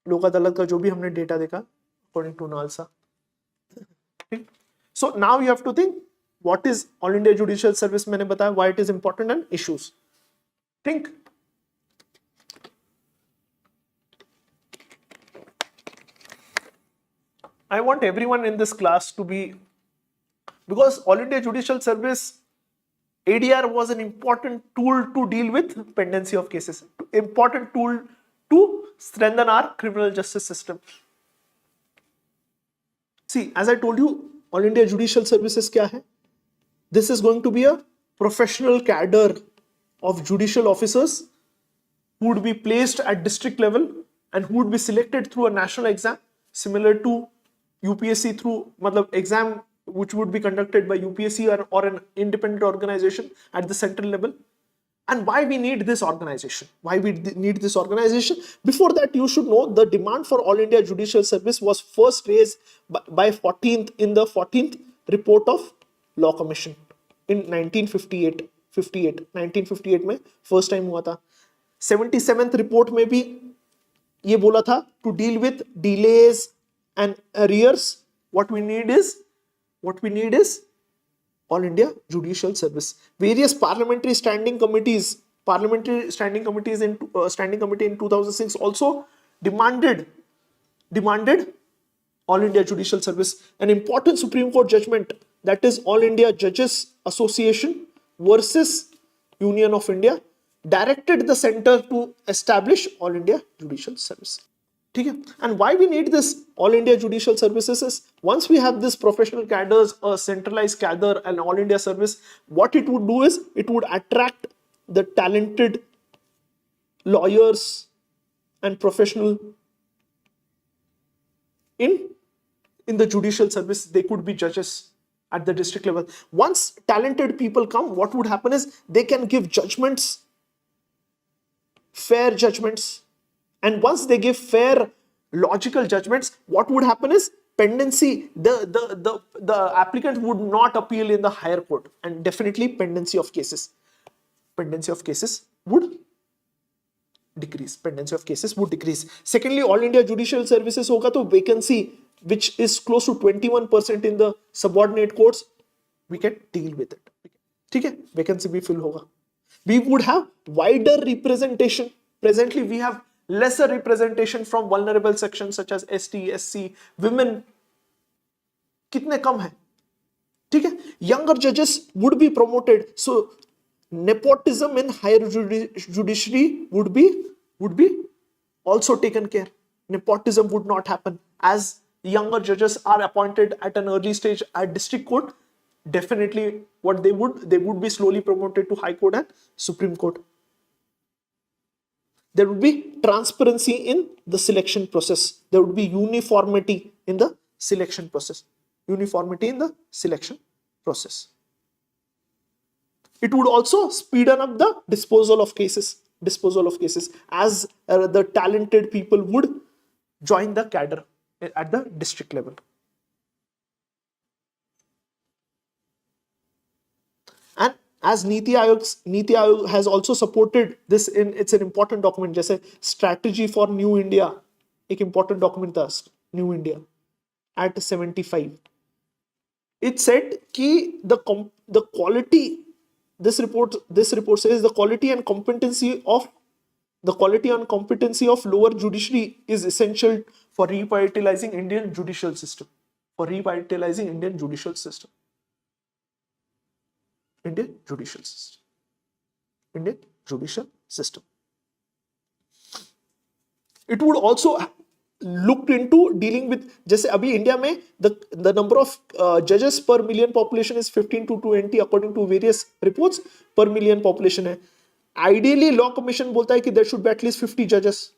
लोक अदालत का जो भी हमने डेटा देखा according to NALSA. So now you have to think what is all India judicial service. मैंने बताया why it is important and issues. Think. I want everyone in this class to be, because All India Judicial Service ADR was an important tool to deal with pendency of cases, important tool to strengthen our criminal justice system. See, as I told you, All India Judicial Services क्या है? This is going to be a professional cadre of judicial officers who would be placed at district level and who would be selected through a national exam similar to UPSC, through मतलब exam which would be conducted by UPSC or an independent organization at the central level. And why we need this organization? Before that, you should know the demand for All India Judicial Service was first raised by 14th in the 14th report of Law Commission in 1958 में first time हुआ था. 77th report में भी ये बोला था to deal with delays and arrears. What we need is All India Judicial Service. Various parliamentary standing committees in 2006 also demanded All India Judicial Service. An important Supreme Court judgment that is All India Judges Association versus Union of India, directed the center to establish All India Judicial Service. ठीक है? And why we need this All India Judicial Services is, once we have this professional cadres, a centralized cadre and All India service, what it would do is it would attract the talented lawyers and professional in the judicial service. They could be judges at the district level. Once talented people come, what would happen is they can give judgments, fair judgments, and once they give fair logical judgments, what would happen is pendency, the applicant would not appeal in the higher court, and definitely pendency of cases would decrease. Secondly, All India Judicial Services hoga to vacancy which is close to 21% in the subordinate courts, we can deal with it. ठीक है? Vacancy भी fill होगा. We would have wider representation. Presently, we have lesser representation from vulnerable sections such as ST, SC, women. कितने कम है? ठीक है? Younger judges would be promoted. So nepotism in higher judiciary would be also taken care. Nepotism would not happen as younger judges are appointed at an early stage at district court. Definitely, what they would be slowly promoted to High Court and Supreme Court. There would be transparency in the selection process. There would be uniformity in the selection process. It would also speed up the disposal of cases as the talented people would join the cadre at the district level. And as Niti Aayog has also supported this it's an important document, जैसे strategy for New India, एक important document था New India at 75. It said कि the quality, this report says the quality and competency of lower judiciary is essential for revitalizing Indian judicial system. Indian judicial system. It would also looked into dealing with, जैसे अभी India में the number of judges per million population is 15 to 20 according to various reports per million population है. Ideally law commission बोलता है कि there should be at least 50 judges.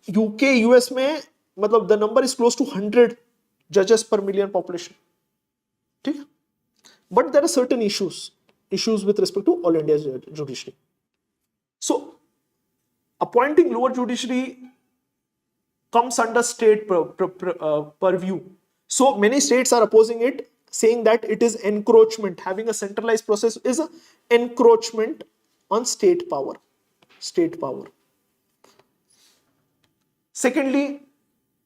UK US में मतलब the number is close to 100 judges per million population. ठीक है? But there are certain issues with respect to All India judiciary. So appointing lower judiciary comes under state purview. So many states are opposing it, saying that it is encroachment. Having a centralized process is an encroachment on state power. Secondly,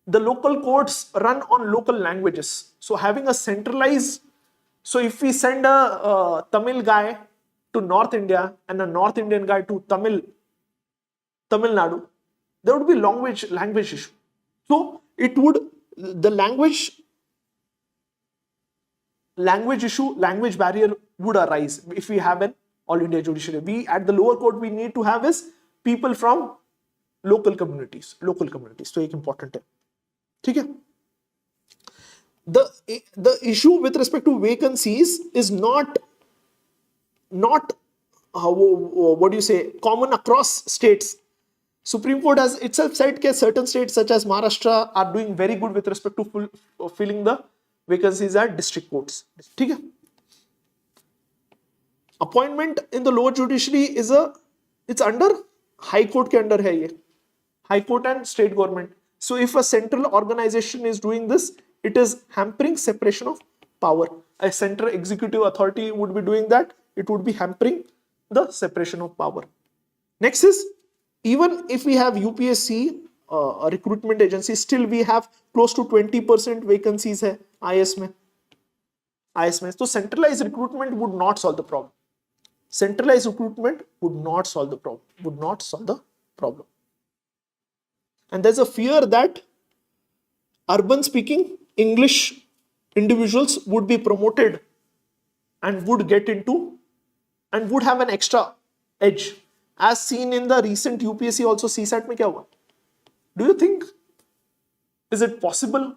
the local courts run on local languages. So having a centralized, so if we send a Tamil guy to North India and a North Indian guy to Tamil Nadu, there would be language issue. So it would, the language issue, language barrier would arise if we have an All India judiciary. We at the lower court we need to have is people from local communities. So एक important है. ठीक है? The issue with respect to vacancies is not what do you say, common across states. Supreme Court has itself said that certain states such as Maharashtra are doing very good with respect to filling the vacancies at district courts. ठीक है? Appointment in the lower judiciary it's under High Court के under है ये. High Court and state government. So if a central organization is doing this, it is hampering separation of power. A central executive authority would be doing that. It would be hampering the separation of power. Next is, even if we have UPSC, a recruitment agency, still we have close to 20% vacancies hai IS mein. So centralized recruitment would not solve the problem. Would not solve the problem. And there's a fear that urban speaking English individuals would be promoted and would get into and would have an extra edge, as seen in the recent UPSC also CSAT में क्या हुआ? Do you think is it possible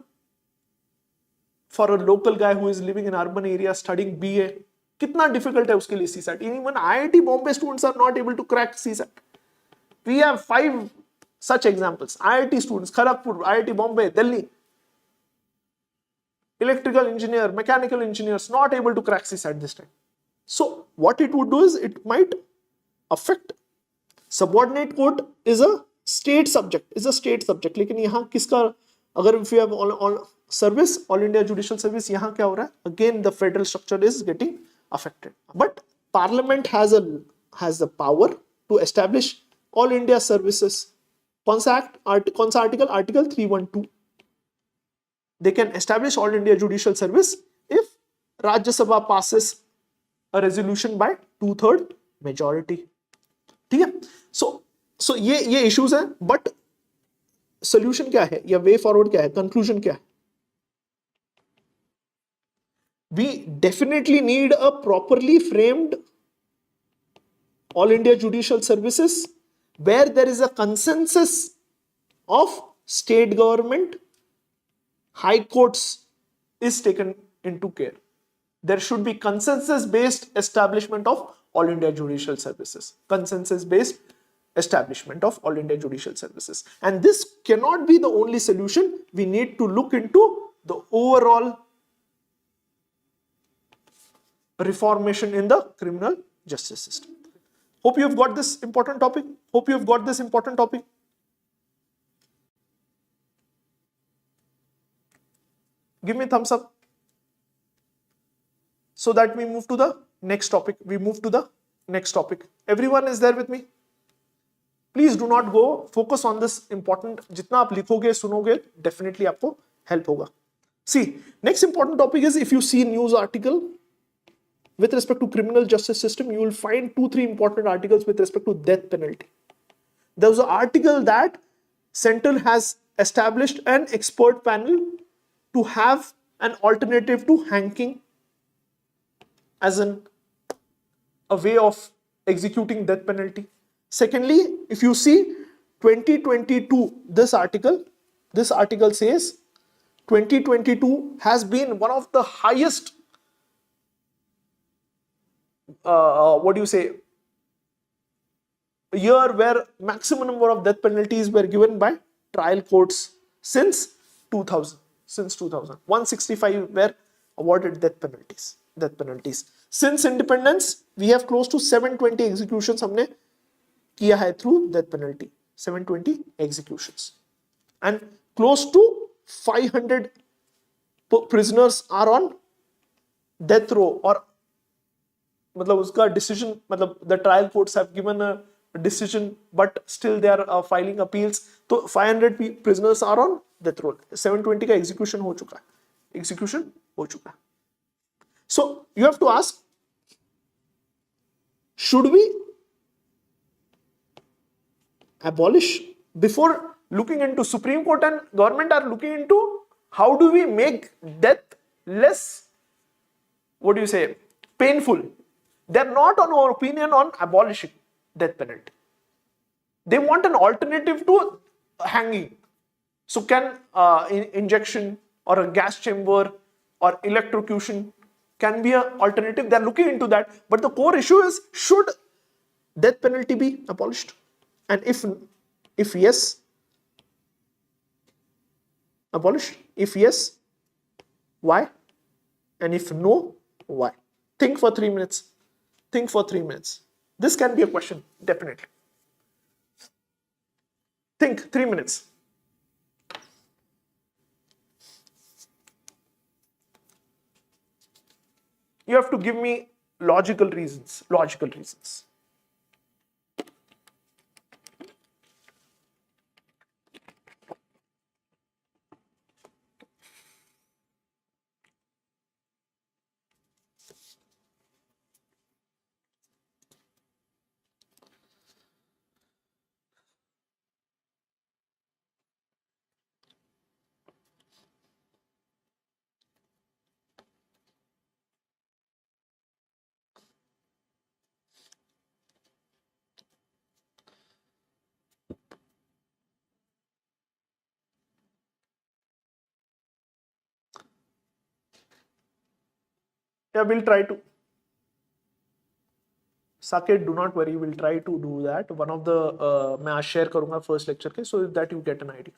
for a local guy who is living in urban area studying BA? कितना difficult है उसके लिए CSAT? Even IIT Bombay students are not able to crack CSAT. We have 5 such examples. IIT students, Kharagpur, IIT Bombay, Delhi, electrical engineer, mechanical engineers, not able to crack CSAT this time. So what it would do is it might affect. Subordinate court is a state subject, लेकिन यहाँ किसका, अगर if you have all service, all India judicial service, यहाँ क्या हो रहा है? Again the federal structure is getting affected. But Parliament has the power to establish all India services. कौन सा article? Article 312. They can establish all India judicial service if Rajya Sabha passes a resolution by 2/3 majority. ठीक है? So ये issues हैं, but solution क्या है या way forward क्या है, conclusion क्या है? We definitely need a properly framed all India judicial services where there is a consensus of state government, high courts is taken into care. There should be consensus based establishment of all India judicial services. Consensus based establishment of all India judicial services. And this cannot be the only solution. We need to look into the overall reformation in the criminal justice system. Hope you have got this important topic. Give me thumbs up so that we move to the next topic. Everyone is there with me? Please do not go. Focus on this important. जितना आप लिखोगे, सुनोगे, definitely आपको help होगा. See, next important topic is, if you see news article with respect to criminal justice system, you will find 2-3 important articles with respect to death penalty. There was an article that Central has established an expert panel to have an alternative to hanging as a way of executing death penalty. Secondly, if you see 2022, this article says 2022 has been one of the highest year where maximum number of death penalties were given by trial courts since 2000. 165 were awarded death penalties. Since independence, we have close to 720 executions हमने किया है through death penalty. 720 executions. And close to 500 prisoners are on death row, or मतलब उसका decision, मतलब the trial courts have given a decision but still they are filing appeals. तो 500 prisoners are on death row. 720 का execution हो चुका है. So you have to ask, should we abolish? Before looking into Supreme Court and government are looking into how do we make death less, painful. They're not on our opinion on abolishing death penalty. They want an alternative to hanging. So can injection or a gas chamber or electrocution can be an alternative. They're looking into that. But the core issue is, should death penalty be abolished? And if yes, abolished? If yes, why? And if no, why? Think for 3 minutes. This can be a question, definitely. Think 3 minutes. You have to give me logical reasons. Yeah, we'll try to. Saket, do not worry, we'll try to do that. One of the मैं आज share करूँगा first lecture के, so that you get an idea.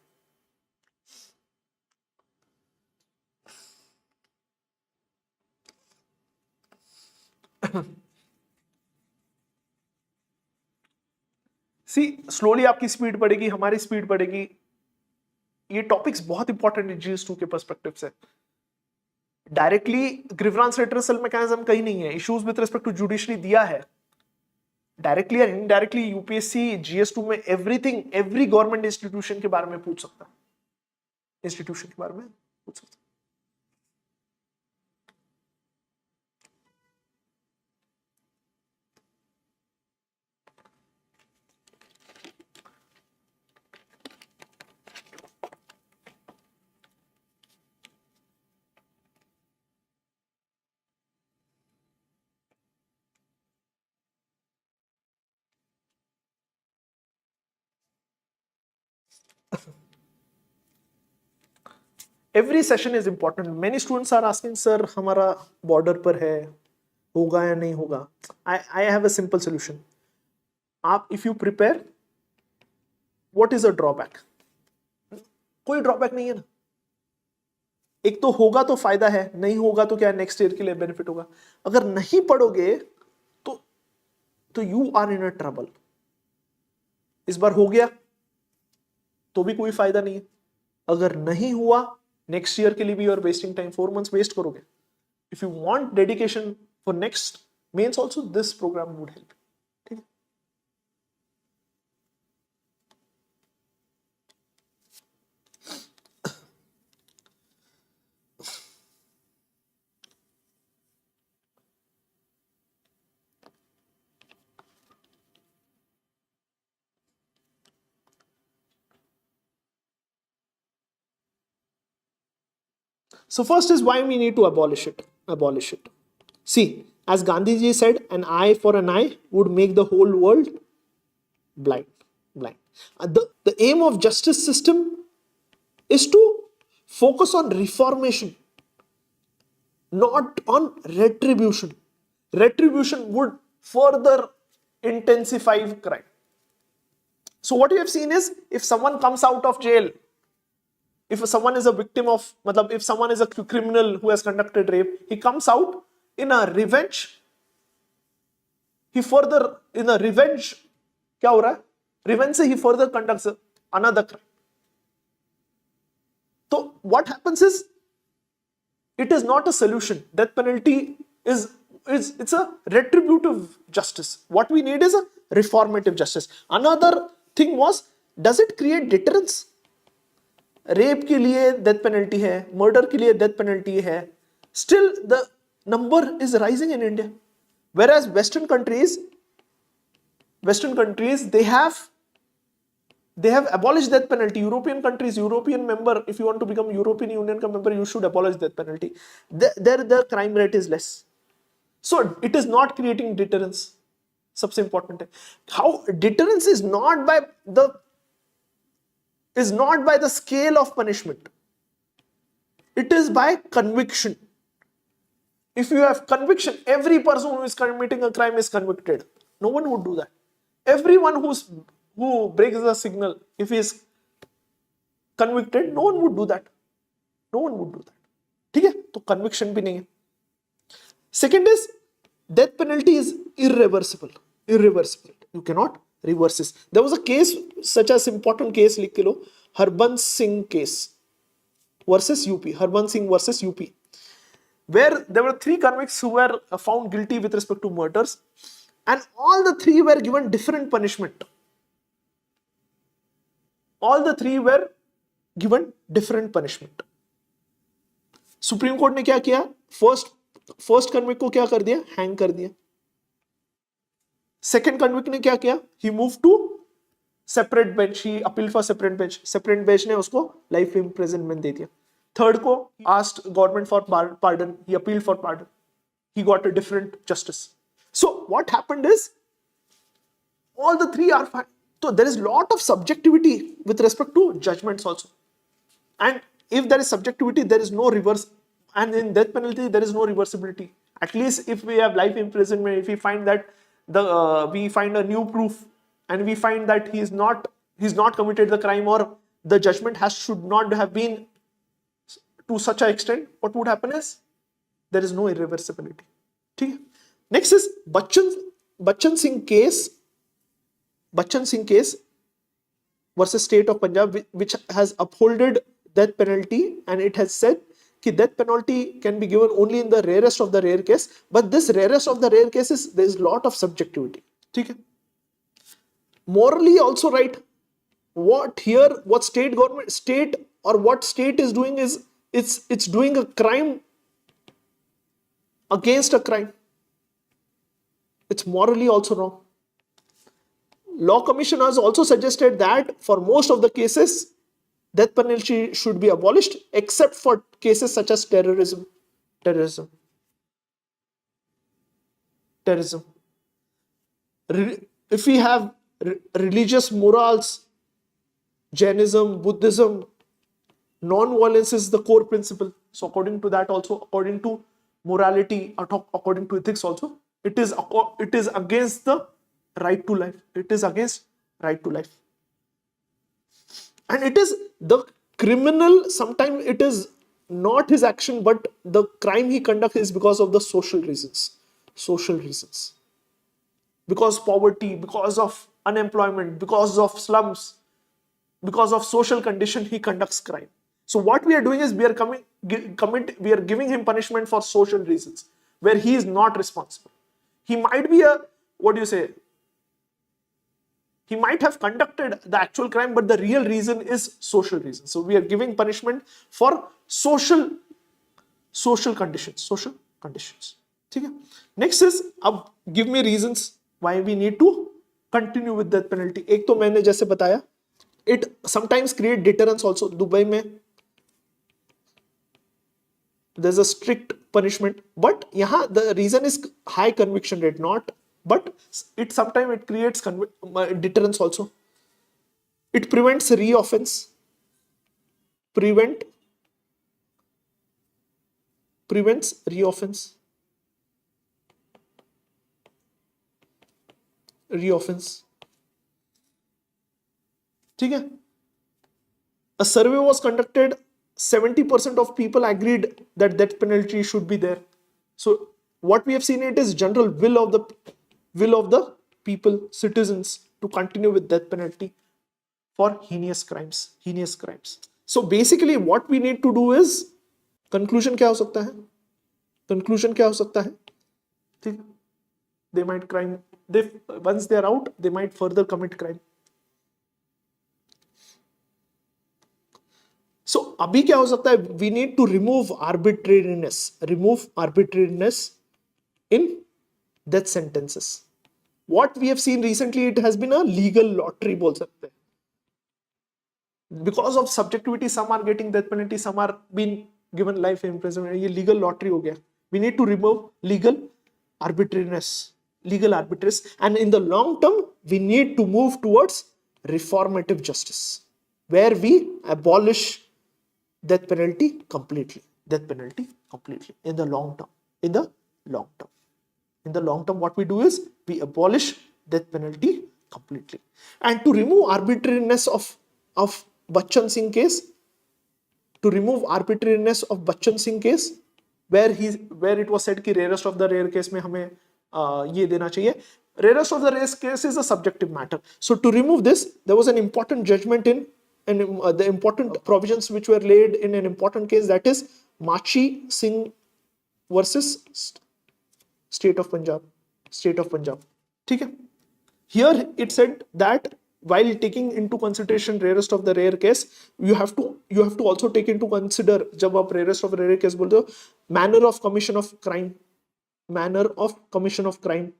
See slowly आपकी speed बढ़ेगी, हमारी speed बढ़ेगी. ये topics बहुत इंपॉर्टेंट है GS2 के पर्सपेक्टिव से. डायरेक्टली ग्रीवेंस रिट्रेसल मैकेनिज्म कहीं नहीं है. Issues with respect to judiciary दिया है. डायरेक्टली और इनडायरेक्टली यूपीएससी GS2 में एवरीथिंग, एवरी गवर्नमेंट इंस्टीट्यूशन के बारे में पूछ सकता है. इंस्टीट्यूशन के बारे में पूछ सकता है. Every session is important. Many students are asking sir हमारा बॉर्डर पर है, होगा या नहीं होगा. I have a simple solution. आप if you prepare, what is a drawback? कोई ड्रॉबैक नहीं है ना. एक तो होगा तो फायदा है, नहीं होगा तो क्या नेक्स्ट ईयर के लिए बेनिफिट होगा. अगर नहीं पढ़ोगे तो you are in a trouble. इस बार हो गया तो भी कोई फायदा नहीं है. अगर नहीं हुआ नेक्स्ट ईयर के लिए भी you are wasting time. 4 months waste करोगे. If you want dedication for next mains also, this programme would help. ठीक है. So first is why we need to abolish it. Abolish it. See, as Gandhiji said, an eye for an eye would make the whole world blind. Blind. The aim of justice system is to focus on reformation, not on retribution. Retribution would further intensify crime. So what you have seen is, if someone comes out of jail, if someone is a victim of, if someone is a criminal who has conducted rape, he comes out in a revenge. He further, in a revenge, क्या हो रहा है? Revenge से he further conducts another crime. So what happens is, it is not a solution. Death penalty it's a retributive justice. What we need is a reformative justice. Another thing was, does it create deterrence? Rape के लिए death penalty है, murder के लिए death penalty है. Still the number is rising in India. Whereas Western countries, they have abolished death penalty. European countries, European member, if you want to become European Union member, you should abolish death penalty. There the crime rate is less. So it is not creating deterrence. सबसे important है. How deterrence is not by the scale of punishment. It is by conviction. If you have conviction, every person who is committing a crime is convicted. No one would do that. Everyone who breaks the signal, if he is convicted, no one would do that. No one would do that. ठीक है? तो conviction भी नहीं है. Second is, death penalty is irreversible. Irreversible. You cannot reverse this. There was a case, such as important case, लिख के लो, Harbans Singh case versus UP. Harbans Singh versus UP. Where there were 3 convicts who were found guilty with respect to murders, and all the 3 were given different punishment. All the 3 were given different punishment. Supreme court ने क्या किया? First convict को क्या कर दिया? Hang कर दिया. Second convict ने क्या किया? He move to separate bench. He appeal for separate bench. Separate bench ने उसको लाइफ इम्प्रिजनमेंट दे दिया. थर्ड को asked government for pardon. He appealed for pardon. He got a different justice. So what happened is, all the 3 are fine. So there is lot of subjectivity with respect to judgments also. And if there is subjectivity, there is no reverse. And in death penalty, there is no reversibility. At least if we have life imprisonment, if we find that we find a new proof and we find that he's not committed the crime, or the judgment should not have been to such an extent, what would happen is there is no irreversibility. ठीक है. Next is Bachchan Singh case. Bachchan Singh case versus State of Punjab, which has upholded death penalty, and it has said that death penalty can be given only in the rarest of the rare case. But this rarest of the rare cases, there is lot of subjectivity. ठीक है. Morally also right. What state is doing is it's doing a crime against a crime. It's morally also wrong. Law Commission has also suggested that for most of the cases, death penalty should be abolished, except for cases such as terrorism. If we have religious morals, Jainism, Buddhism, non-violence is the core principle. So according to that also, according to morality, according to ethics also, it is against the right to life. It is against right to life. And it is the criminal, sometimes it is not his action, but the crime he conducts is because of the social reasons. Because poverty, because of unemployment, because of slums, because of social condition, he conducts crime. So what we are doing is we are giving him punishment for social reasons, where he is not responsible. He might be he might have conducted the actual crime, but the real reason is social reason. So we are giving punishment for social conditions. ठीक है. Next is, अब give me reasons why we need to continue with death penalty. एक तो मैंने जैसे बताया, it sometimes create deterrence also. Dubai में there's a strict punishment, but यहाँ the reason is high conviction rate, but sometimes it creates deterrence also. It prevents reoffense. Prevents reoffense. ठीक है. A survey was conducted. 70% of people agreed that death penalty should be there. So what we have seen, it is general will of the people, citizens, to continue with death penalty for heinous crimes. So basically what we need to do is, conclusion क्या हो सकता है? ठीक. They might crime. Once they are out, they might further commit crime. So अभी क्या हो सकता है? We need to remove arbitrariness in death sentences. What we have seen recently, it has been a legal lottery बोल सकते हैं. Because of subjectivity, some are getting death penalty, some are being given life imprisonment. ये legal lottery हो गया. We need to remove legal arbitrariness, and in the long term, we need to move towards reformative justice, where we abolish death penalty completely. In the long term, what we do is we abolish death penalty completely. And to remove arbitrariness of Bachchan Singh case, where it was said कि rarest of the rare case में हमें ये देना चाहिए. Rarest of the rare case is a subjective matter. So to remove this, there was an important judgment in the important provisions which were laid in an important case, that is Machi Singh versus State of Punjab. ठीक है. Here it said that while taking into consideration rarest of the rare case, you have to also take into consider, जब आप rarest of the rare case बोलते हो, manner of commission of crime.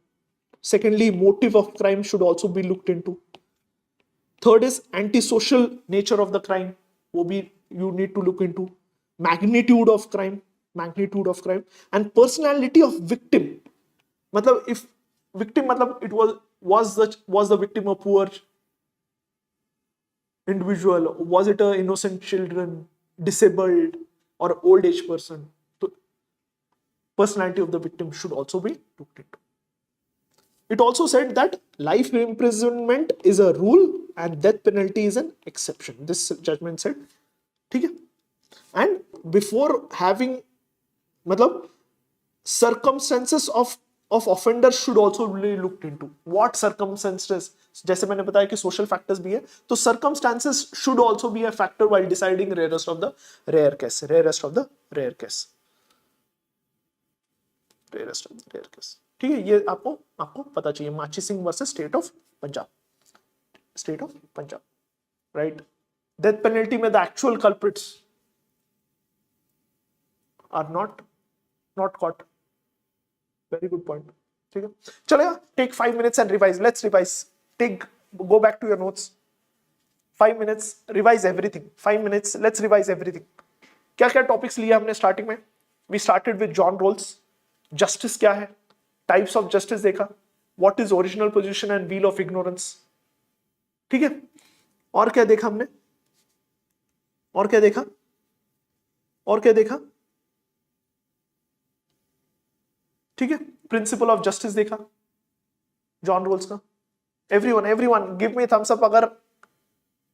Secondly, motive of crime should also be looked into. Third is antisocial nature of the crime. You need to look into. Magnitude of crime, and personality of victim. मतलब if victim, मतलब it was the victim a poor individual? Was it a innocent children, disabled, or old age person? personality of the victim should also be looked into. It also said that life imprisonment is a rule and death penalty is an exception. This judgment said, ठीक है? And before having, मतलब circumstances of offenders should also be looked into. What circumstances? जैसे मैंने बताया कि social factors भी है, तो circumstances should also be a factor while deciding rarest of the rare case. Rarest of the rare case. Rarest of the rare case. ठीक है, ये आपको पता चाहिए. Machhi Singh versus state of Punjab. State of Punjab, right? Death penalty में the actual culprits are not caught. Very good point. ठीक है, चलेगा. Take 5 minutes and revise. Let's revise. Take, go back to your notes. 5 minutes, revise everything. 5 minutes, let's revise everything. क्या क्या topics लिए हमने starting में? We started with John Rawls. Justice क्या है, टाइप्स ऑफ जस्टिस देखा, what is original position and wheel of ignorance. ठीक है, और क्या देखा हमने? और क्या देखा? और क्या देखा? ठीक है, प्रिंसिपल ऑफ जस्टिस देखा जॉन रोल्स का. Everyone give me thumbs up अगर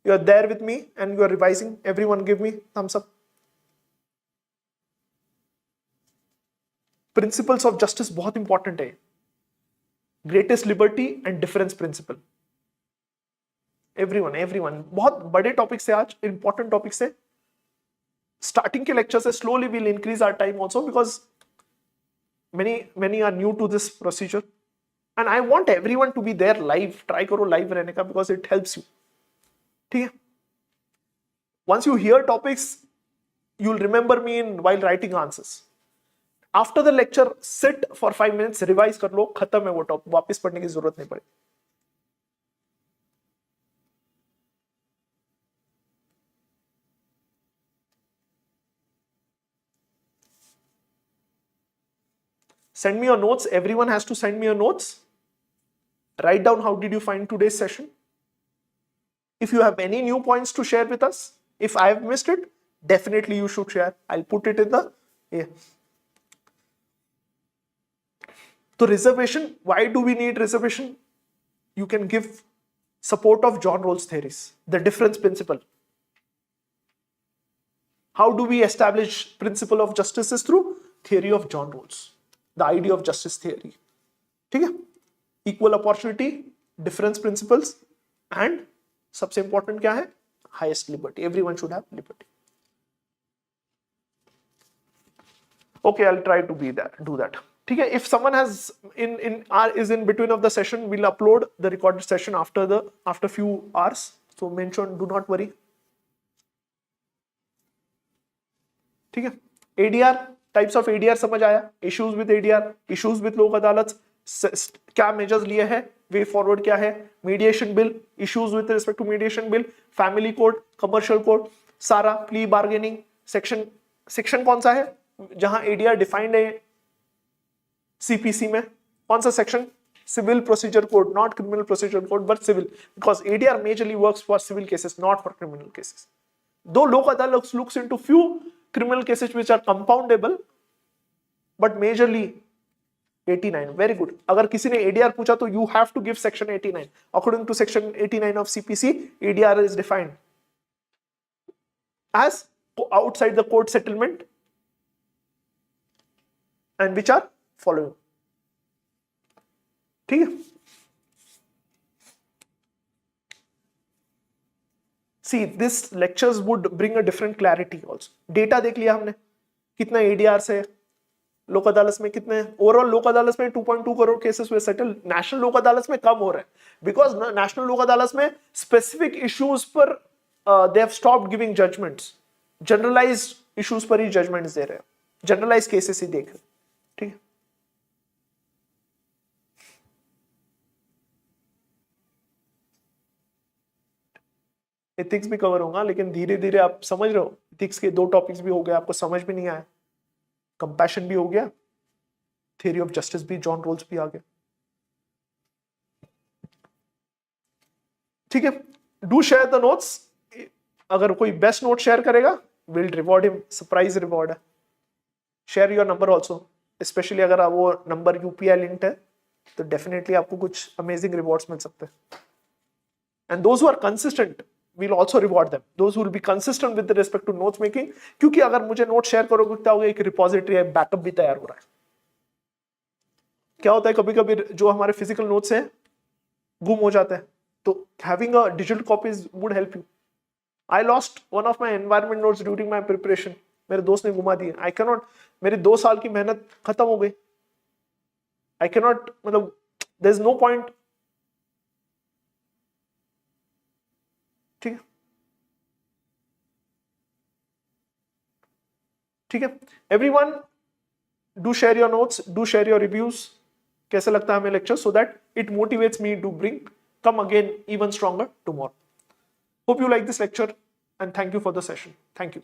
you are there with me and you are revising. Everyone give me thumbs up. Principles of justice बहुत इंपॉर्टेंट है. Greatest liberty and difference principle. Everyone बहुत बड़े topic से, आज important topic से. Starting के lecture से slowly will increase our time also because many are new to this procedure and I want everyone to be there live. Try करो live रहने का because it helps you. ठीक है, once you hear topics you'll remember me in while writing answers. After the lecture sit for 5 minutes, revise कर लो, खत्म है वो topic, वापस पढ़ने की जरूरत नहीं पड़ेगी. Send me your notes. Everyone has to send me your notes. Write down how did you find today's session. If you have any new points to share with us, if I have missed it, definitely you should share. I'll put it in the So reservation, why do we need reservation? You can give support of John Rawls theories, the difference principle. How do we establish principle of justice? Is through theory of John Rawls. The idea of justice theory. ठीक है, equal opportunity, difference principles and सबसे important क्या है? Highest liberty. Everyone should have liberty. Okay, I'll try to do that. ठीक है, if someone has is in between of the session, we'll upload the recorded session after few hours. So mention, do not worry. ठीक है, ADR, types of ADR समझ आया. Issues with ADR, issues with लोक अदालत, क्या measures लिए हैं, वे forward क्या है, mediation bill, issues with respect to mediation bill, family code, commercial code, सारा प्ली बार्गेनिंग सेक्शन कौन सा है जहां एडीआर डिफाइंड है सीपीसी में, कौन सा section? Civil procedure code, not criminal procedure code but civil, because ADR majorly works for civil cases, not for criminal cases. Though Lok Adalat looks into few criminal cases which are compoundable but majorly 89. very good. अगर किसी ने ADR पूछा तो you have to give section 89. according to section 89 of CPC, ADR is defined as outside the court settlement and which are following. ठीक है, see this lectures would bring a different clarity also. Data देख लिया हमने, कितना ADR से लोक अदालत में, कितने ओवरऑल लोक अदालत में 2.2 करोड़ केसेस हुए सेटल. नेशनल लोक अदालत में कम हो रहे हैं बिकॉज नेशनल लोक अदालत में स्पेसिफिक इश्यूज पर they have stopped giving judgments. Generalised issues पर ही जजमेंट्स दे रहे हैं, जनरलाइज केसेस ही देख रहे हैं. ठीक है, एथिक्स भी कवर होगा लेकिन धीरे धीरे आप समझ रहे हो. एथिक्स के 2 टॉपिक्स भी हो गए, आपको समझ भी नहीं आया. कंपैशन भी हो गया, थ्योरी ऑफ जस्टिस भी, जॉन रोल्स भी आ गया. ठीक है, डू शेयर द नोट्स. अगर कोई बेस्ट नोट शेयर करेगा will reward him, surprise reward है. Share your number also. Specially अगर आप वो नंबर यूपीआई लिंक्ड है तो डेफिनेटली आपको कुछ अमेजिंग रिवॉर्ड्स मिल सकते हैं. And those who are consistent we'll also reward them. Those who will be consistent with respect to notes making, क्योंकि अगर मुझे नोट शेयर करोगे क्या होगा, एक रिपोजिटरी है, बैकअप भी तैयार हो रहा है. क्या होता है कभी कभी जो हमारे फिजिकल नोट्स हैं गुम हो जाते हैं, तो having a digital copies would help you. I lost one of my environment notes during my preparation. मेरे दोस्त ने घुमा दिए. आई कैन नॉट, मेरी 2 साल की मेहनत खत्म हो गई. आई कैन नॉट, मतलब देयर इज नो पॉइंट. ठीक है, ठीक है. Everyone do share your notes, do share your reviews. कैसे लगता है हमें lecture, so that it motivates me to bring come again even stronger tomorrow. Hope you like this lecture and thank you for the session. Thank you.